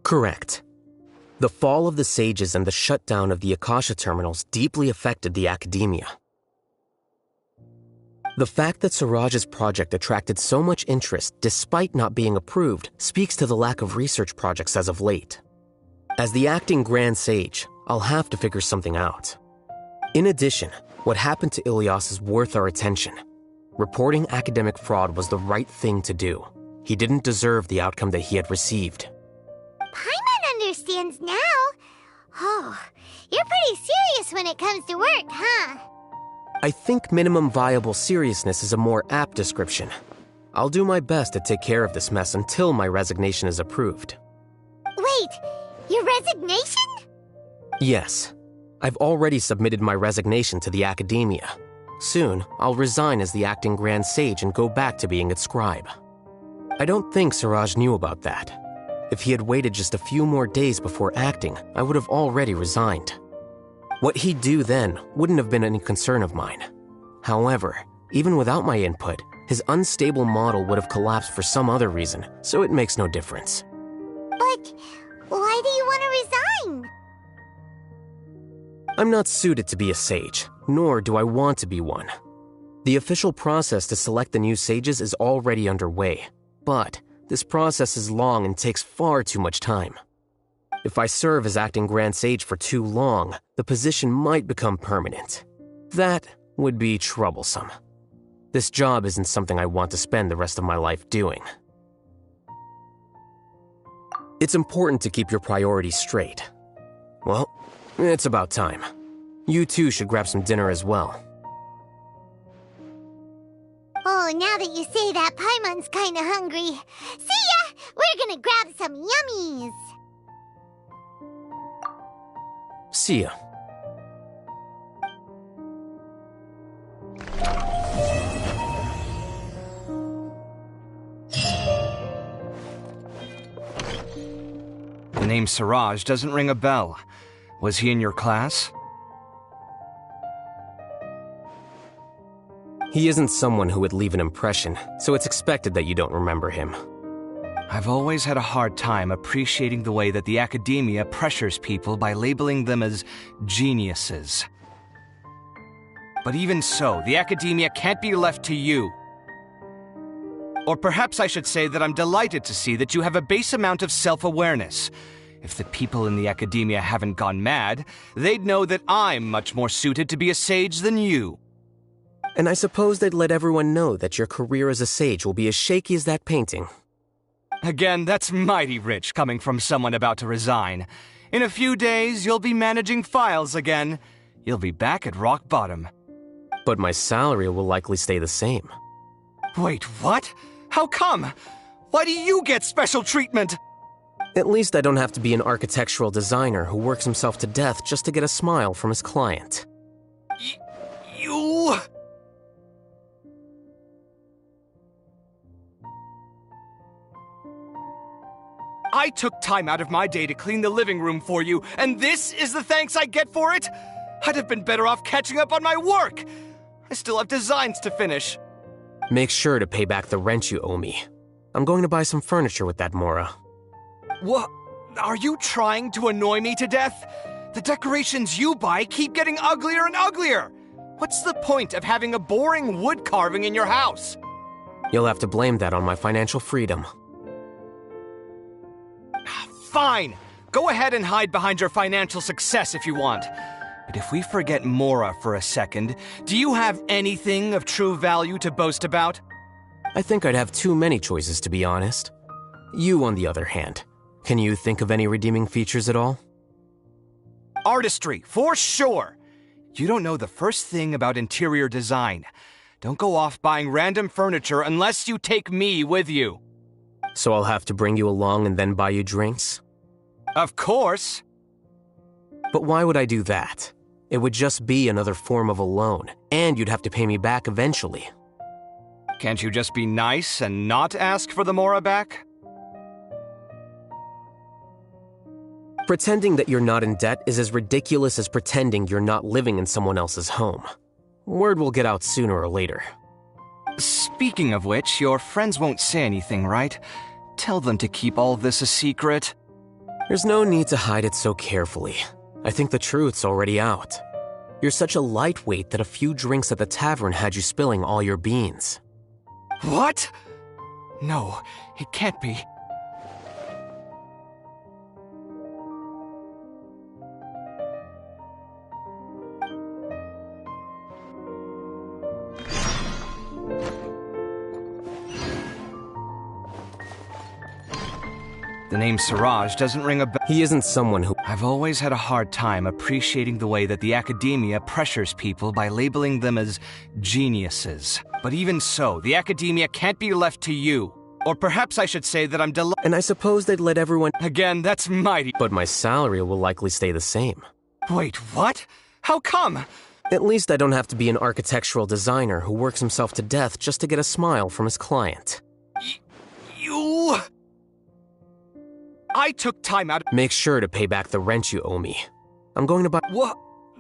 Correct. The fall of the sages and the shutdown of the Akasha terminals deeply affected the academia. The fact that Siraj's project attracted so much interest despite not being approved speaks to the lack of research projects as of late. As the acting Grand Sage, I'll have to figure something out. In addition, what happened to Ilias is worth our attention. Reporting academic fraud was the right thing to do. He didn't deserve the outcome that he had received. Paimon understands now. Oh, you're pretty serious when it comes to work, huh? I think minimum viable seriousness is a more apt description. I'll do my best to take care of this mess until my resignation is approved. Wait, your resignation? Yes. I've already submitted my resignation to the Academia. Soon, I'll resign as the acting Grand Sage and go back to being its scribe. I don't think Siraj knew about that. If he had waited just a few more days before acting, I would have already resigned. What he'd do then wouldn't have been any concern of mine. However, even without my input, his unstable model would have collapsed for some other reason, so it makes no difference. But why do you want to resign? I'm not suited to be a sage, nor do I want to be one. The official process to select the new sages is already underway, but this process is long and takes far too much time. If I serve as acting Grand Sage for too long, the position might become permanent. That would be troublesome. This job isn't something I want to spend the rest of my life doing. It's important to keep your priorities straight. Well, it's about time. You too should grab some dinner as well. Oh, now that you say that, Paimon's kinda hungry. See ya! We're gonna grab some yummies! See ya. The name Siraj doesn't ring a bell. Was he in your class? He isn't someone who would leave an impression, so it's expected that you don't remember him. I've always had a hard time appreciating the way that the academia pressures people by labeling them as geniuses. But even so, the academia can't be left to you. Or perhaps I should say that I'm delighted to see that you have a base amount of self-awareness. If the people in the academia haven't gone mad, they'd know that I'm much more suited to be a sage than you. And I suppose they'd let everyone know that your career as a sage will be as shaky as that painting. Again, that's mighty rich coming from someone about to resign. In a few days, you'll be managing files again. You'll be back at rock bottom. But my salary will likely stay the same. Wait, what? How come? Why do you get special treatment? At least I don't have to be an architectural designer who works himself to death just to get a smile from his client. You... I took time out of my day to clean the living room for you, and this is the thanks I get for it? I'd have been better off catching up on my work. I still have designs to finish. Make sure to pay back the rent you owe me. I'm going to buy some furniture with that, Mora. What? Are you trying to annoy me to death? The decorations you buy keep getting uglier and uglier. What's the point of having a boring wood carving in your house? You'll have to blame that on my financial freedom. Fine. Go ahead and hide behind your financial success if you want. But if we forget Mora for a second, do you have anything of true value to boast about? I think I'd have too many choices, to be honest. You, on the other hand, can you think of any redeeming features at all? Artistry, for sure. You don't know the first thing about interior design. Don't go off buying random furniture unless you take me with you. So I'll have to bring you along and then buy you drinks? Of course. But why would I do that? It would just be another form of a loan, and you'd have to pay me back eventually. Can't you just be nice and not ask for the Mora back? Pretending that you're not in debt is as ridiculous as pretending you're not living in someone else's home. Word will get out sooner or later. Speaking of which, your friends won't say anything, right? Tell them to keep all this a secret. There's no need to hide it so carefully. I think the truth's already out. You're such a lightweight that a few drinks at the tavern had you spilling all your beans. What? No, it can't be. The name Siraj doesn't ring a bell. He isn't someone who... I've always had a hard time appreciating the way that the academia pressures people by labeling them as geniuses. But even so, the academia can't be left to you. Or perhaps I should say that I'm delighted. And I suppose they'd let everyone... Again, that's mighty. But my salary will likely stay the same. Wait, what? How come? At least I don't have to be an architectural designer who works himself to death just to get a smile from his client. You... I took time out. Make sure to pay back the rent you owe me. I'm going to buy... What?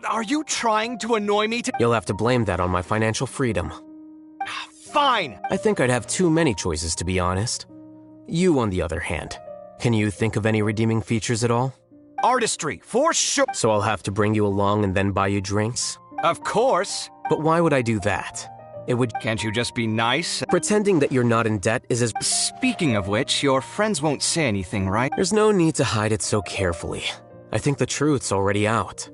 Are you trying to annoy me to... You'll have to blame that on my financial freedom. Fine. I think I'd have too many choices, to be honest. You, on the other hand, can you think of any redeeming features at all? Artistry, for sure. So I'll have to bring you along and then buy you drinks? Of course. But why would I do that? It would... Can't you just be nice? Pretending that you're not in debt is as... Speaking of which, your friends won't say anything, right? There's no need to hide it so carefully. I think the truth's already out.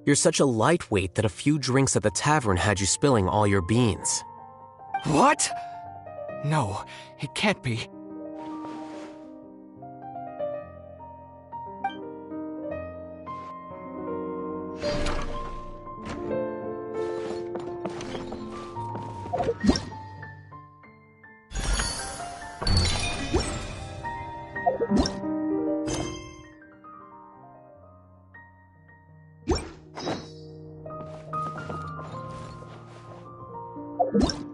You're such a lightweight that a few drinks at the tavern had you spilling all your beans. What? No, it can't be. What?